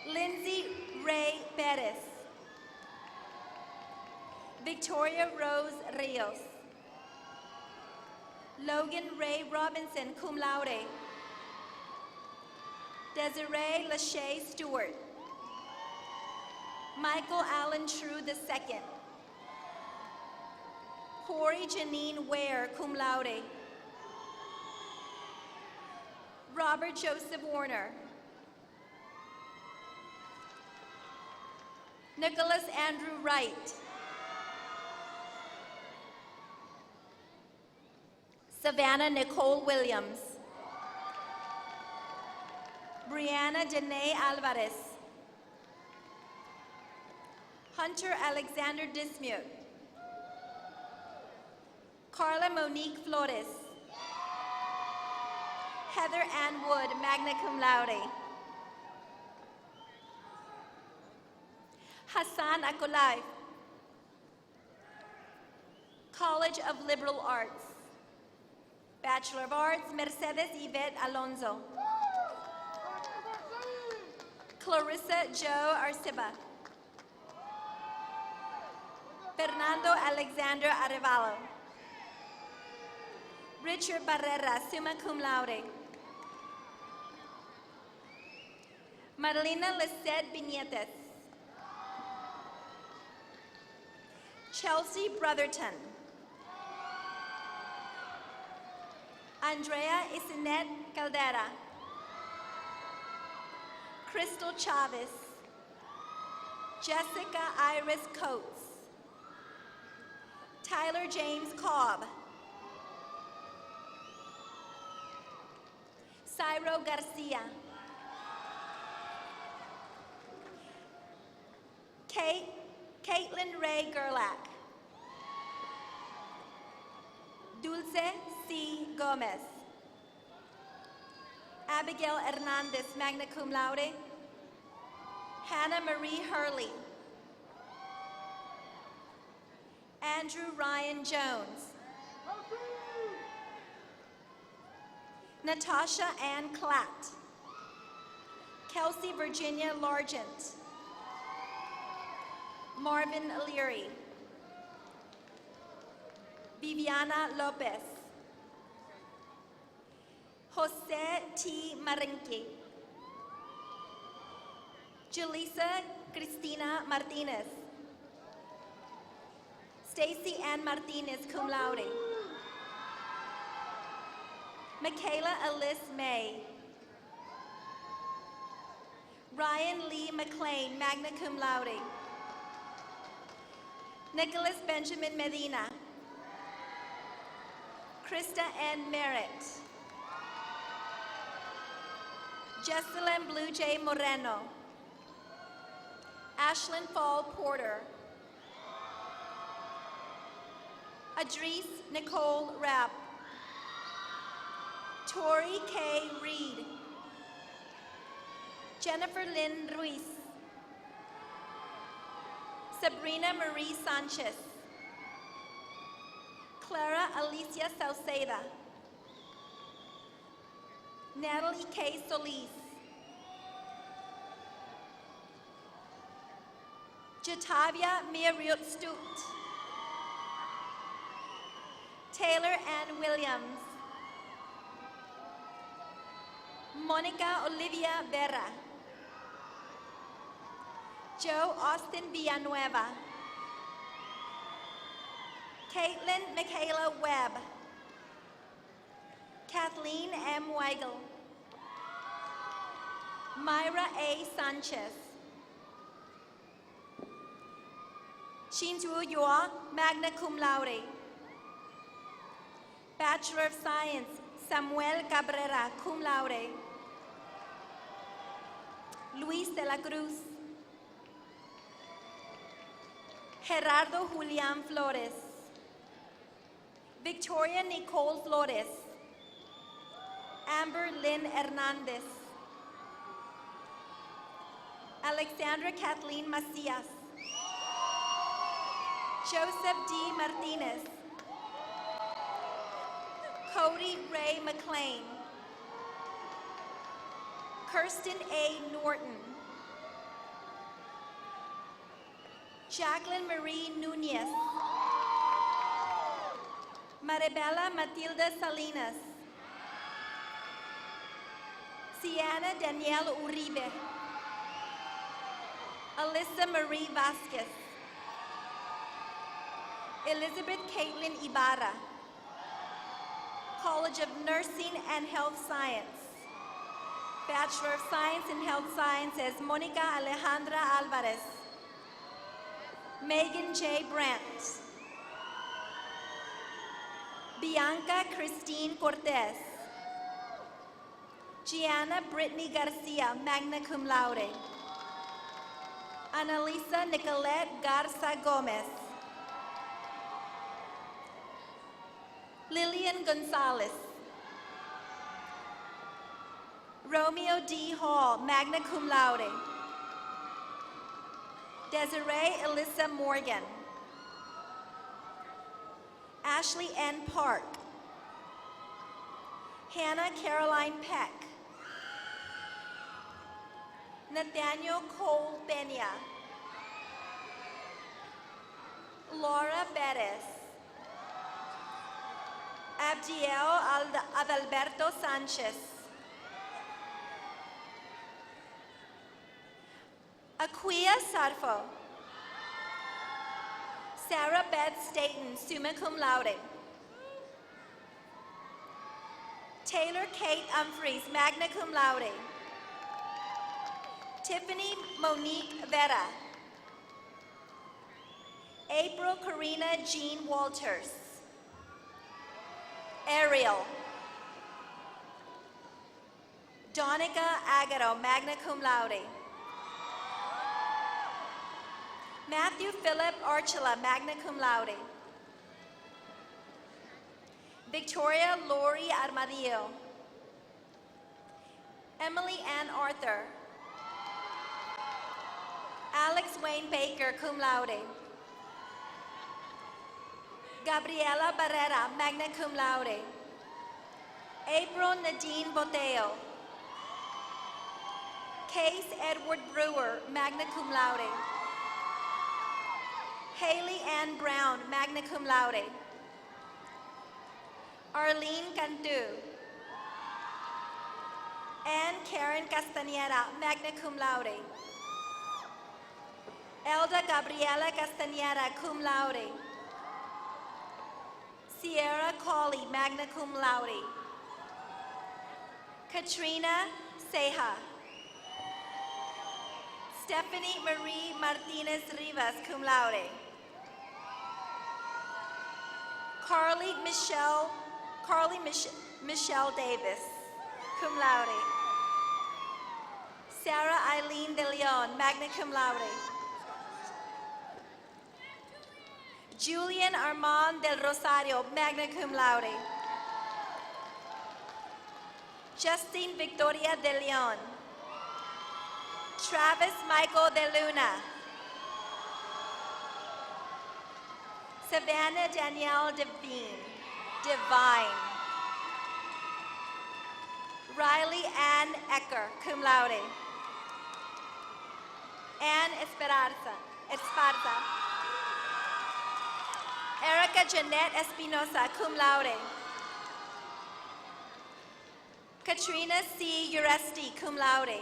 Lindsay Ray Perez. Victoria Rose Rios. Logan Ray Robinson, cum laude. Desiree Lachey Stewart. Michael Allen True II. Corey Janine Ware, cum laude. Robert Joseph Warner. Nicholas Andrew Wright. Savannah Nicole Williams. Brianna Danae Alvarez. Hunter Alexander Dismute. Carla Monique Flores. Heather Ann Wood, magna cum laude. Hassan Akolai. College of Liberal Arts. Bachelor of Arts, Mercedes Yvette Alonso. Clarissa Joe Arciba. Fernando Alexander Arevalo. Richard Barrera, summa cum laude. Marlena Lisette Vinietes. Chelsea Brotherton. Andrea Isinet Caldera. Crystal Chavez. Jessica Iris Coates. Tyler James Cobb. Cyro Garcia. Caitlin Ray Gerlach. Dulce C. Gomez. Abigail Hernandez, magna cum laude. Hannah Marie Hurley. Andrew Ryan Jones. Natasha Ann Klatt. Kelsey Virginia Largent. Marvin Leary. Viviana Lopez. Jose T. Marinque. Julissa Cristina Martinez. Stacy Ann Martinez, cum laude. Michaela Alice May. Ryan Lee McLean, magna cum laude. Nicholas Benjamin Medina. Krista N. Merritt. Jesselyn Blue J. Moreno. Ashlyn Fall Porter. Adrice Nicole Rapp. Tori K. Reed. Jennifer Lynn Ruiz. Sabrina Marie Sanchez, Clara Alicia Sauceda, Natalie K. Solis, Jatavia Miriut Stute, Taylor Ann Williams, Monica Olivia Vera, Joe Austin Villanueva, Caitlin Michaela Webb, Kathleen M. Weigel, Myra A. Sanchez, Shinju Yua, magna cum laude, Bachelor of Science, Samuel Cabrera, cum laude, Luis de la Cruz, Gerardo Julián Flores, Victoria Nicole Flores, Amber Lynn Hernandez, Alexandra Kathleen Macias, Joseph D. Martinez, Cody Ray McLean, Kirsten A. Norton, Jacqueline Marie Nunez, Maribela Matilda Salinas, Sienna Danielle Uribe, Alyssa Marie Vasquez, Elizabeth Caitlin Ibarra, College of Nursing and Health Science, Bachelor of Science in Health Sciences, Monica Alejandra Alvarez, Megan J. Brandt, Bianca Christine Cortez, Gianna Brittany Garcia, magna cum laude, Annalisa Nicolette Garza Gomez, Lillian Gonzalez, Romeo D. Hall, magna cum laude, Desiree Alyssa Morgan, Ashley N. Park, Hannah Caroline Peck, Nathaniel Cole Benya, Laura Perez, Abdiel Adalberto Sanchez, Aquia Sarfo, Sarah Beth Staten, summa cum laude, Taylor Kate Humphreys, magna cum laude, Tiffany Monique Vera, April Karina Jean Walters, Ariel, Donica Agaro, magna cum laude, Matthew Philip Archula, magna cum laude, Victoria Lori Armadillo, Emily Ann Arthur, Alex Wayne Baker, cum laude, Gabriela Barrera, magna cum laude, April Nadine Boteo, Case Edward Brewer, magna cum laude, Haley Ann Brown, magna cum laude, Arlene Cantu, Ann Karen Castañeda, magna cum laude, Elda Gabriela Castañeda, cum laude, Sierra Colley, magna cum laude, Katrina Ceja, Stephanie Marie Martinez Rivas, cum laude, Carly Michelle Davis, cum laude, Sarah Eileen De Leon, magna cum laude, Julian Armand del Rosario, magna cum laude, Justine Victoria De Leon, Travis Michael De Luna, Savannah Danielle Divine. Riley Ann Ecker, cum laude. Ann Esparza. Erica Jeanette Espinosa, cum laude. Katrina C. Uresti, cum laude.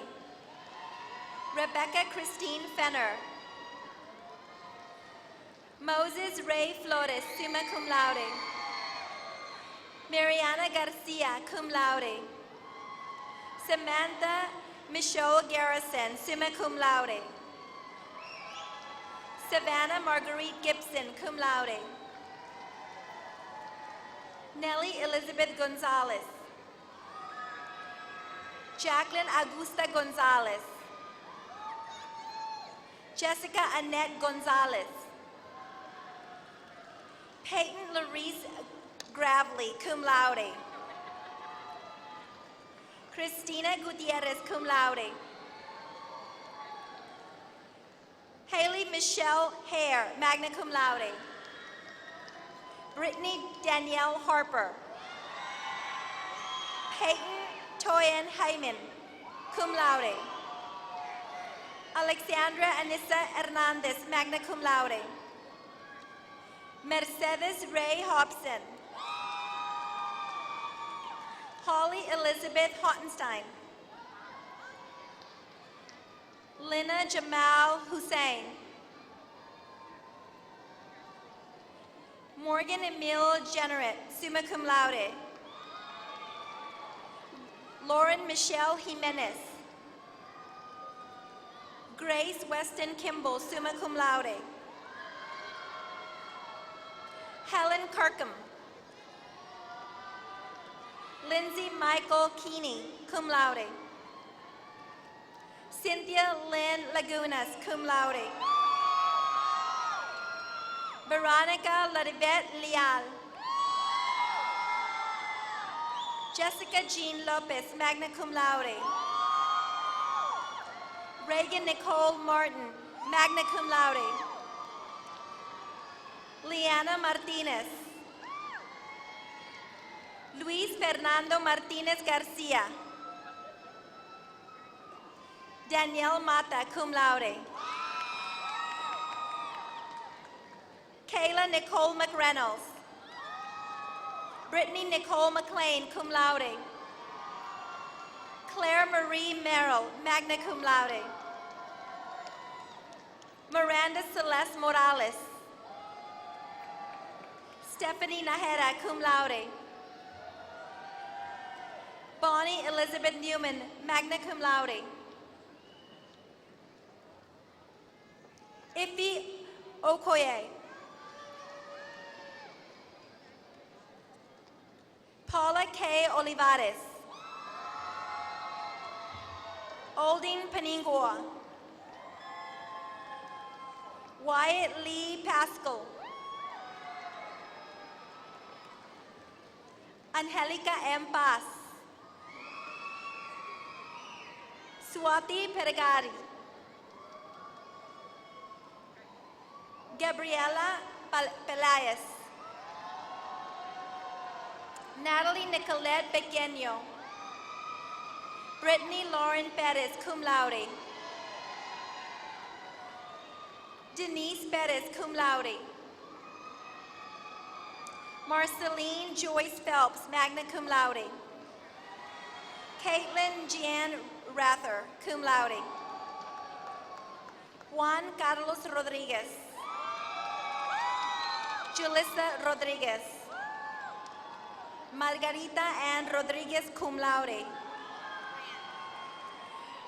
Rebecca Christine Fenner. Moses Ray Flores, summa cum laude. Mariana Garcia, cum laude. Samantha Michelle Garrison, summa cum laude. Savannah Marguerite Gibson, cum laude. Nellie Elizabeth Gonzalez. Jacqueline Augusta Gonzalez. Jessica Annette Gonzalez. Peyton Larice Gravely, cum laude. Christina Gutierrez, cum laude. Haley Michelle Hare, magna cum laude. Brittany Danielle Harper. Peyton Toyin Hyman, cum laude. Alexandra Anissa Hernandez, magna cum laude. Mercedes Ray Hobson. Holly Elizabeth Hottenstein. Lina Jamal Hussein. Morgan Emile Generet, summa cum laude. Lauren Michelle Jimenez. Grace Weston Kimball, summa cum laude. Helen Kirkham. Lindsay Michael Keeney, cum laude. Cynthia Lynn Lagunas, cum laude. Veronica Ladivette Leal. Jessica Jean Lopez, magna cum laude. Reagan Nicole Martin, magna cum laude. Liana Martinez. Luis Fernando Martinez Garcia. Danielle Mata, cum laude. Kayla Nicole McReynolds. Brittany Nicole McLean, cum laude. Claire Marie Merrill, magna cum laude. Miranda Celeste Morales. Stephanie Nahera, cum laude. Bonnie Elizabeth Newman, magna cum laude. Ife Okoye. Paula K. Olivares. Aldine Paningua. Wyatt Lee Pascal. Angelica M. Paz. Swati Peragari. Gabriela Pelayas. Natalie Nicolette Pequeño. Brittany Lauren Perez, cum laude. Denise Perez, cum laude. Marceline Joyce Phelps, magna cum laude. Caitlin Jean Rather, cum laude. Juan Carlos Rodriguez. Julissa Rodriguez. Margarita Ann Rodriguez, cum laude.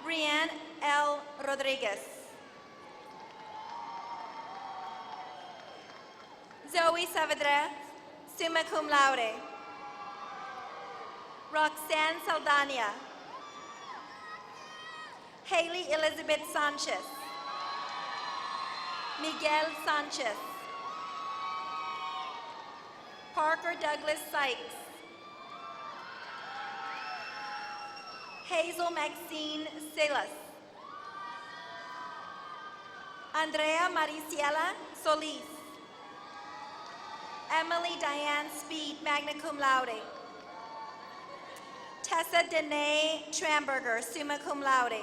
Rianne L. Rodriguez. Zoe Saavedra, summa cum laude. Roxanne Saldana. Haley Elizabeth Sanchez. Miguel Sanchez. Parker Douglas Sykes. Hazel Maxine Silas. Andrea Mariciela Solis. Emily Diane Speed, magna cum laude. Tessa Danae Tramberger, summa cum laude.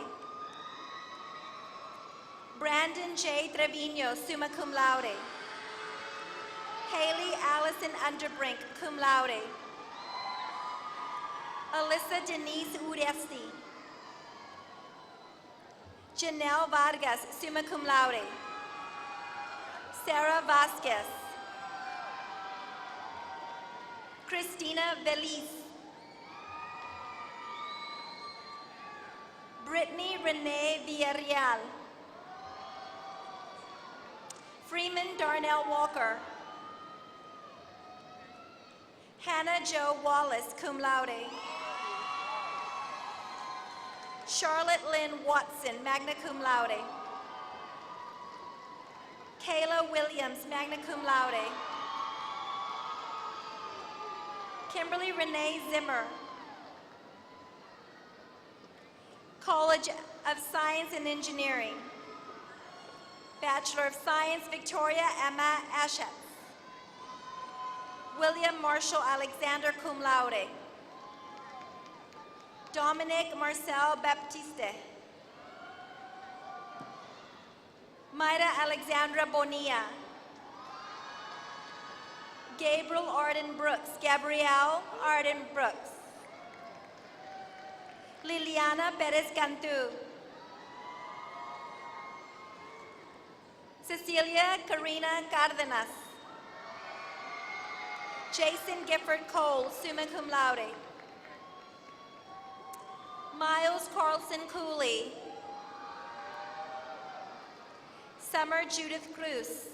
Brandon J. Trevino, summa cum laude. Haley Allison Underbrink, cum laude. Alyssa Denise Uresti. Janelle Vargas, summa cum laude. Sarah Vasquez. Christina Velis. Brittany Renee Villarreal. Freeman Darnell Walker. Hannah Jo Wallace, cum laude. Charlotte Lynn Watson, magna cum laude. Kayla Williams, magna cum laude. Kimberly Renee Zimmer. College of Science and Engineering. Bachelor of Science, Victoria Emma Ashet. William Marshall Alexander, cum laude. Dominic Marcel Baptiste. Mayra Alexandra Bonilla. Gabriel Arden Brooks. Gabrielle Arden Brooks. Liliana Perez Cantu. Cecilia Karina Cardenas. Jason Gifford Cole, summa cum laude. Miles Carlson Cooley. Summer Judith Cruz.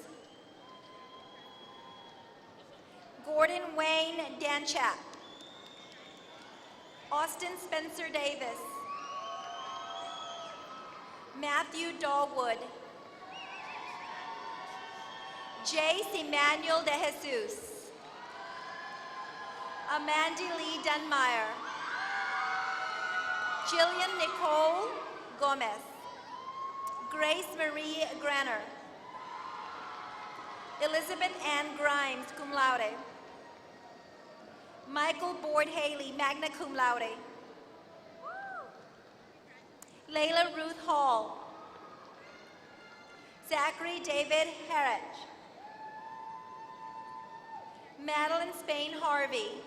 Gordon Wayne Danchap. Austin Spencer Davis. Matthew Dogwood. Jace Emmanuel de Jesus. Amanda Lee Dunmeyer. Jillian Nicole Gomez. Grace Marie Granner. Elizabeth Ann Grimes, cum laude. Michael Board Haley, magna cum laude. Layla Ruth Hall. Zachary David Harrich. Madeline Spain Harvey.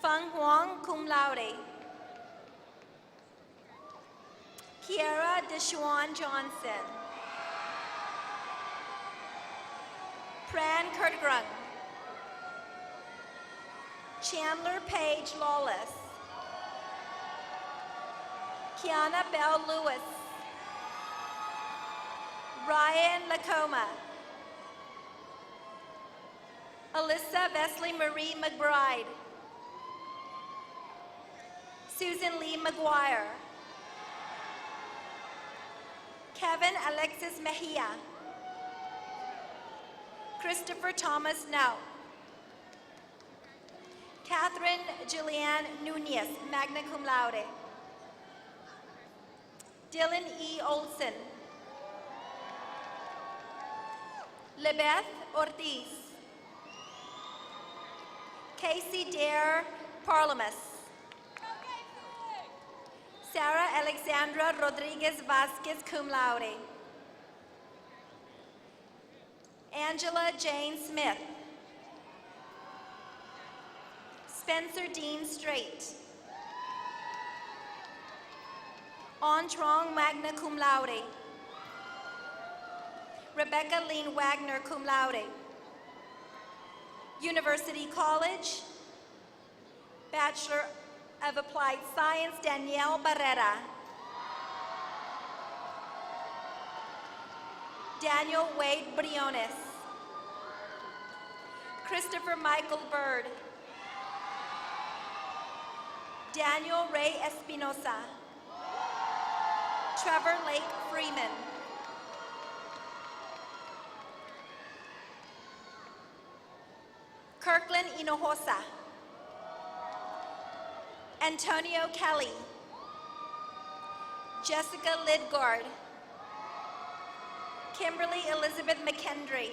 Feng Huang, cum laude. Kiara Deshawn Johnson. Pran Kurtgrung. Chandler Page Lawless. Kiana Bell Lewis. Ryan Lacoma. Alyssa Vesley Marie McBride. Susan Lee McGuire. Kevin Alexis Mejia. Christopher Thomas Now. Catherine Julianne Nunez, magna cum laude. Dylan E. Olson. Lebeth Ortiz. Casey Dare Parlamus. Sarah Alexandra Rodriguez Vasquez, cum laude. Angela Jane Smith. Spencer Dean Strait. Ontrong, magna cum laude. Rebecca Lean Wagner, cum laude. University College. Bachelor of Applied Science, Danielle Barrera. Daniel Wade Briones. Christopher Michael Bird. Daniel Ray Espinosa. Trevor Lake Freeman. Kirkland Hinojosa. Antonio Kelly. Jessica Lidgard. Kimberly Elizabeth McKendry.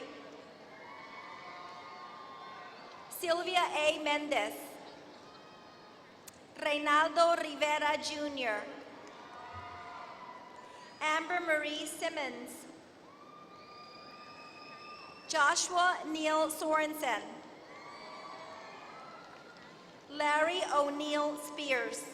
Sylvia A. Mendez. Reynaldo Rivera Jr. Amber Marie Simmons. Joshua Neil Sorensen. Larry O'Neill Spears.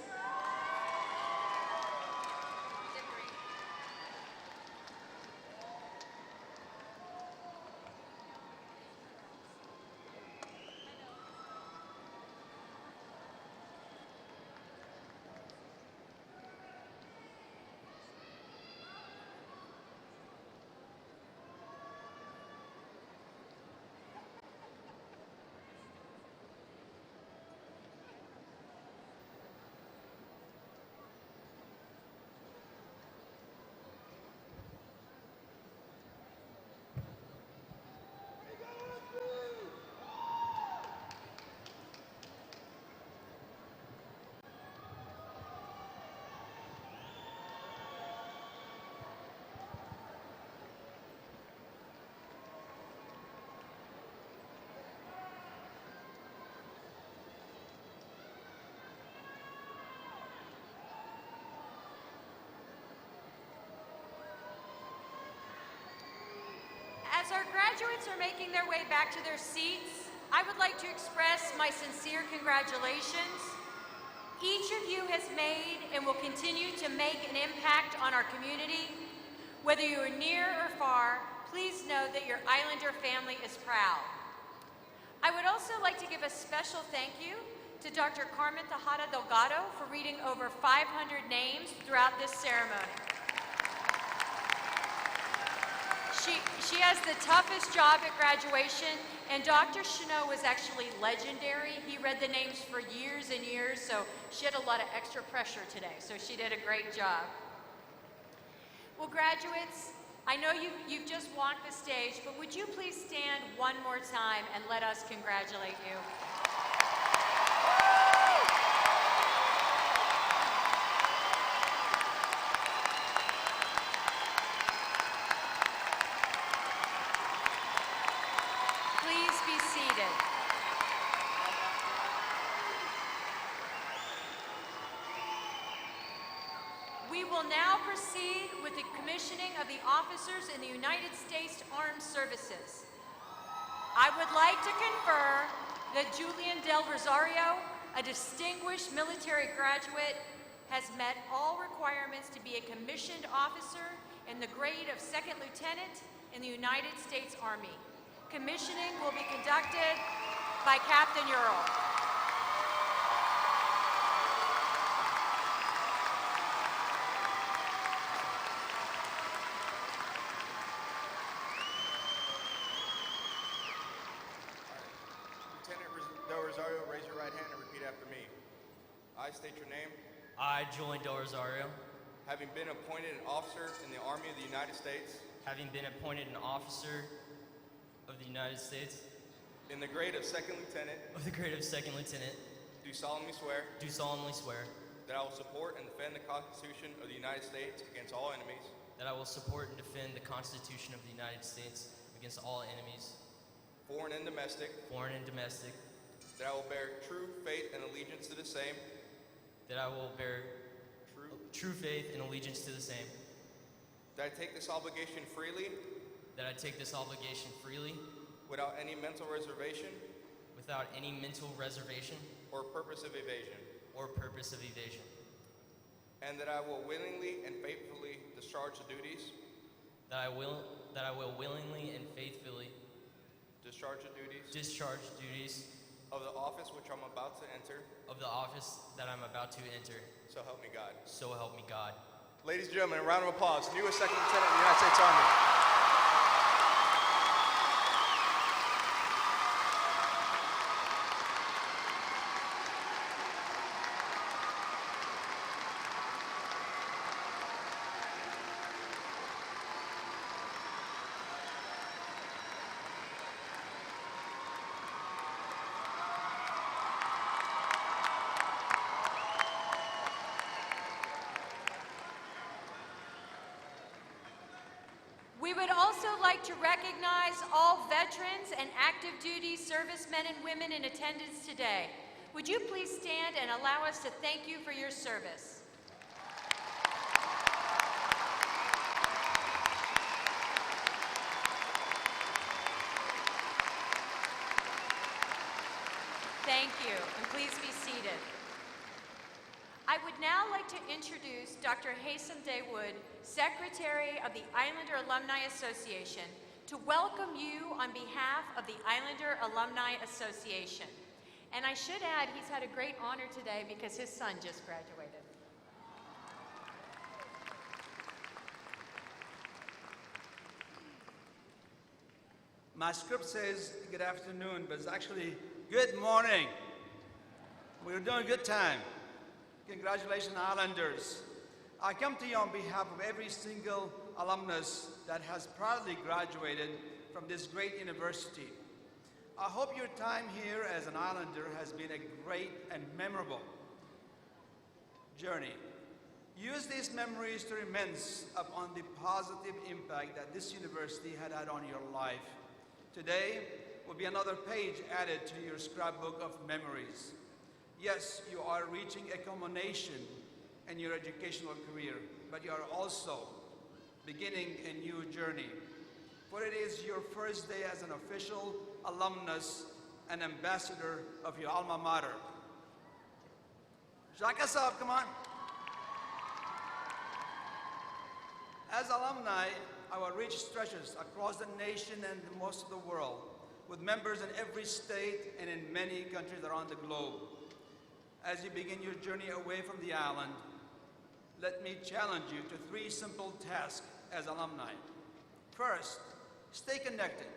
As our graduates are making their way back to their seats, I would like to express my sincere congratulations. Each of you has made and will continue to make an impact on our community. Whether you are near or far, please know that your Islander family is proud. I would also like to give a special thank you to Dr. Carmen Tejada Delgado for reading over 500 names throughout this ceremony. She has the toughest job at graduation, and Dr. Chanot was actually legendary. He read the names for years and years, so she had a lot of extra pressure today, so she did a great job. Well, graduates, I know you've just walked the stage, but would you please stand one more time and let us congratulate you? We will now proceed with the commissioning of the officers in the United States Armed Services. I would like to confer that Julian Del Rosario, a distinguished military graduate, has met all requirements to be a commissioned officer in the grade of second lieutenant in the United States Army. Commissioning will be conducted by Captain Ural. Rosario, raise your right hand and repeat after me. I state your name. I, Julian Del Rosario. Having been appointed an officer in the Army of the United States. Having been appointed an officer of the United States. In the grade of second lieutenant. Of the grade of second lieutenant. Do solemnly swear. Do solemnly swear. That I will support and defend the Constitution of the United States against all enemies. That I will support and defend the Constitution of the United States against all enemies. Foreign and domestic. Foreign and domestic. That I will bear true faith and allegiance to the same. That I will bear true faith and allegiance to the same. That I take this obligation freely. That I take this obligation freely. Without any mental reservation. Without any mental reservation. Or purpose of evasion. Or purpose of evasion. And that I will willingly and faithfully discharge the duties. That I will willingly and faithfully discharge the duties. Discharge duties. Of the office which I'm about to enter. Of the office that I'm about to enter. So help me God. So help me God. Ladies and gentlemen, a round of applause. Newest Second Lieutenant of the United States Army. would also like to recognize all veterans and active duty servicemen and women in attendance today. Would you please stand and allow us to thank you for your service? Thank you, and please be seated. I would now like to introduce Dr. Haysom Dawood, Secretary of the Islander Alumni Association, to welcome you on behalf of the Islander Alumni Association. And I should add, he's had a great honor today because his son just graduated. My script says good afternoon, but it's actually good morning. We're doing a good time. Congratulations, Islanders. I come to you on behalf of every single alumnus that has proudly graduated from this great university. I hope your time here as an Islander has been a great and memorable journey. Use these memories to reminisce upon the positive impact that this university had on your life. Today will be another page added to your scrapbook of memories. Yes, you are reaching a culmination in your educational career, but you are also beginning a new journey. For it is your first day as an official alumnus and ambassador of your alma mater. Shake us up, come on. As alumni, our reach stretches across the nation and most of the world, with members in every state and in many countries around the globe. As you begin your journey away from the island, let me challenge you to 3 simple tasks as alumni. First, stay connected.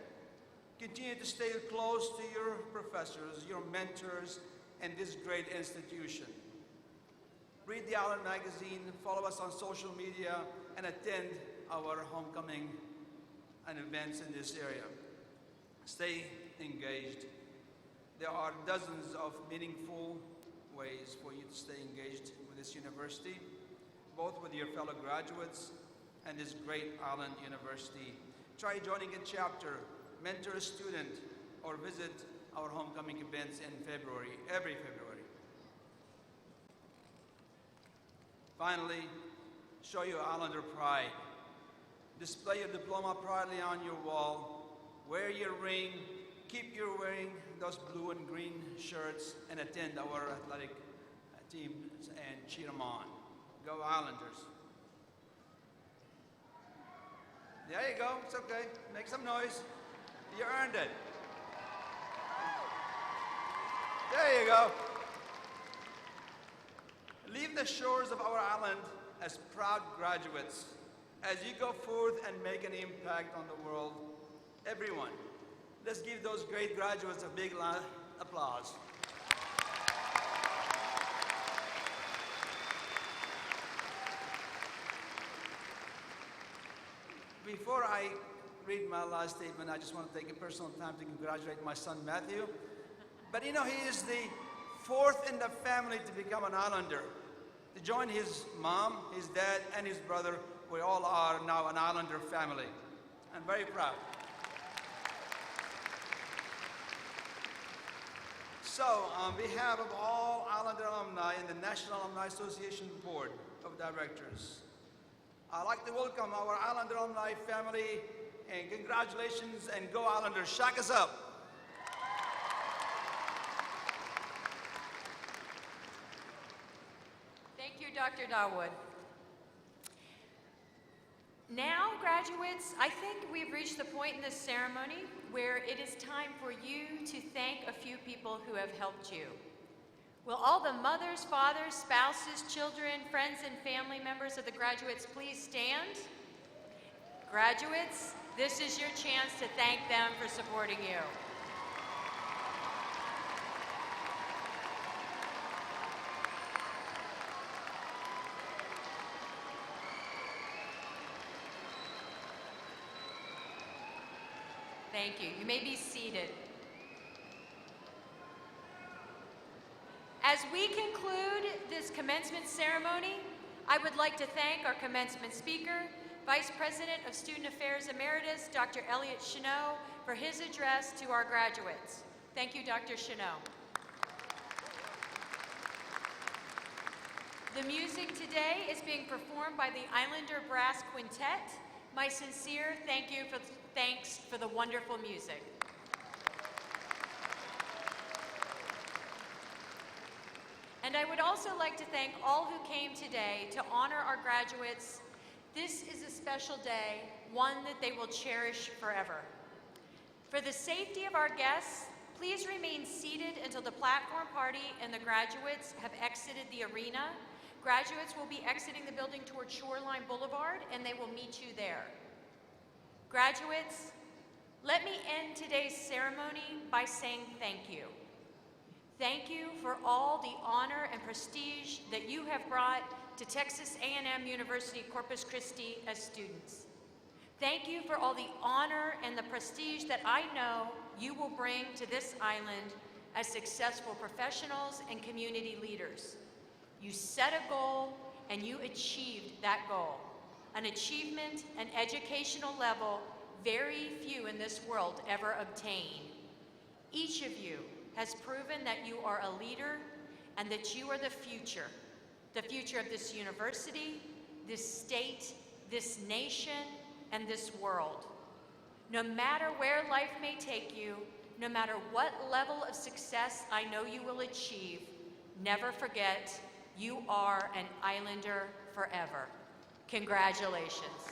Continue to stay close to your professors, your mentors, and this great institution. Read the Island magazine, follow us on social media, and attend our homecoming and events in this area. Stay engaged. There are dozens of meaningful ways for you to stay engaged with this university, both with your fellow graduates and this great island university. Try joining a chapter, mentor a student, or visit our homecoming events in February, every February. Finally, show your Islander pride. Display your diploma proudly on your wall. Wear your ring. Keep your wearing those blue and green shirts and attend our athletic teams and cheer them on. Go Islanders. There you go. It's okay. Make some noise. You earned it. There you go. Leave the shores of our island as proud graduates. As you go forth and make an impact on the world, everyone, let's give those great graduates a big applause. Before I read my last statement, I just want to take a personal time to congratulate my son, Matthew. But you know, he is the 4th in the family to become an Islander. To join his mom, his dad, and his brother, we all are now an Islander family. I'm very proud. So, on behalf of all Islander alumni and the National Alumni Association Board of Directors, I'd like to welcome our Islander alumni family, and congratulations, and go Islanders, shake us up. Thank you, Dr. Dawood. Now, graduates, I think we've reached the point in this ceremony where it is time for you to thank a few people who have helped you. Will all the mothers, fathers, spouses, children, friends, and family members of the graduates please stand? Graduates, this is your chance to thank them for supporting you. Thank you. You may be seated. As we conclude this commencement ceremony, I would like to thank our commencement speaker, Vice President of Student Affairs Emeritus, Dr. Elliot Chenot, for his address to our graduates. Thank you, Dr. Chenot. The music today is being performed by the Islander Brass Quintet. My sincere thanks for the wonderful music. And I would also like to thank all who came today to honor our graduates. This is a special day, one that they will cherish forever. For the safety of our guests, please remain seated until the platform party and the graduates have exited the arena. Graduates will be exiting the building toward Shoreline Boulevard, and they will meet you there. Graduates, let me end today's ceremony by saying thank you. Thank you for all the honor and prestige that you have brought to Texas A&M University-Corpus Christi as students. Thank you for all the honor and the prestige that I know you will bring to this island as successful professionals and community leaders. You set a goal and you achieved that goal, an achievement and educational level very few in this world ever obtain. Each of you has proven that you are a leader and that you are the future of this university, this state, this nation, and this world. No matter where life may take you, no matter what level of success I know you will achieve, never forget, you are an Islander forever. Congratulations.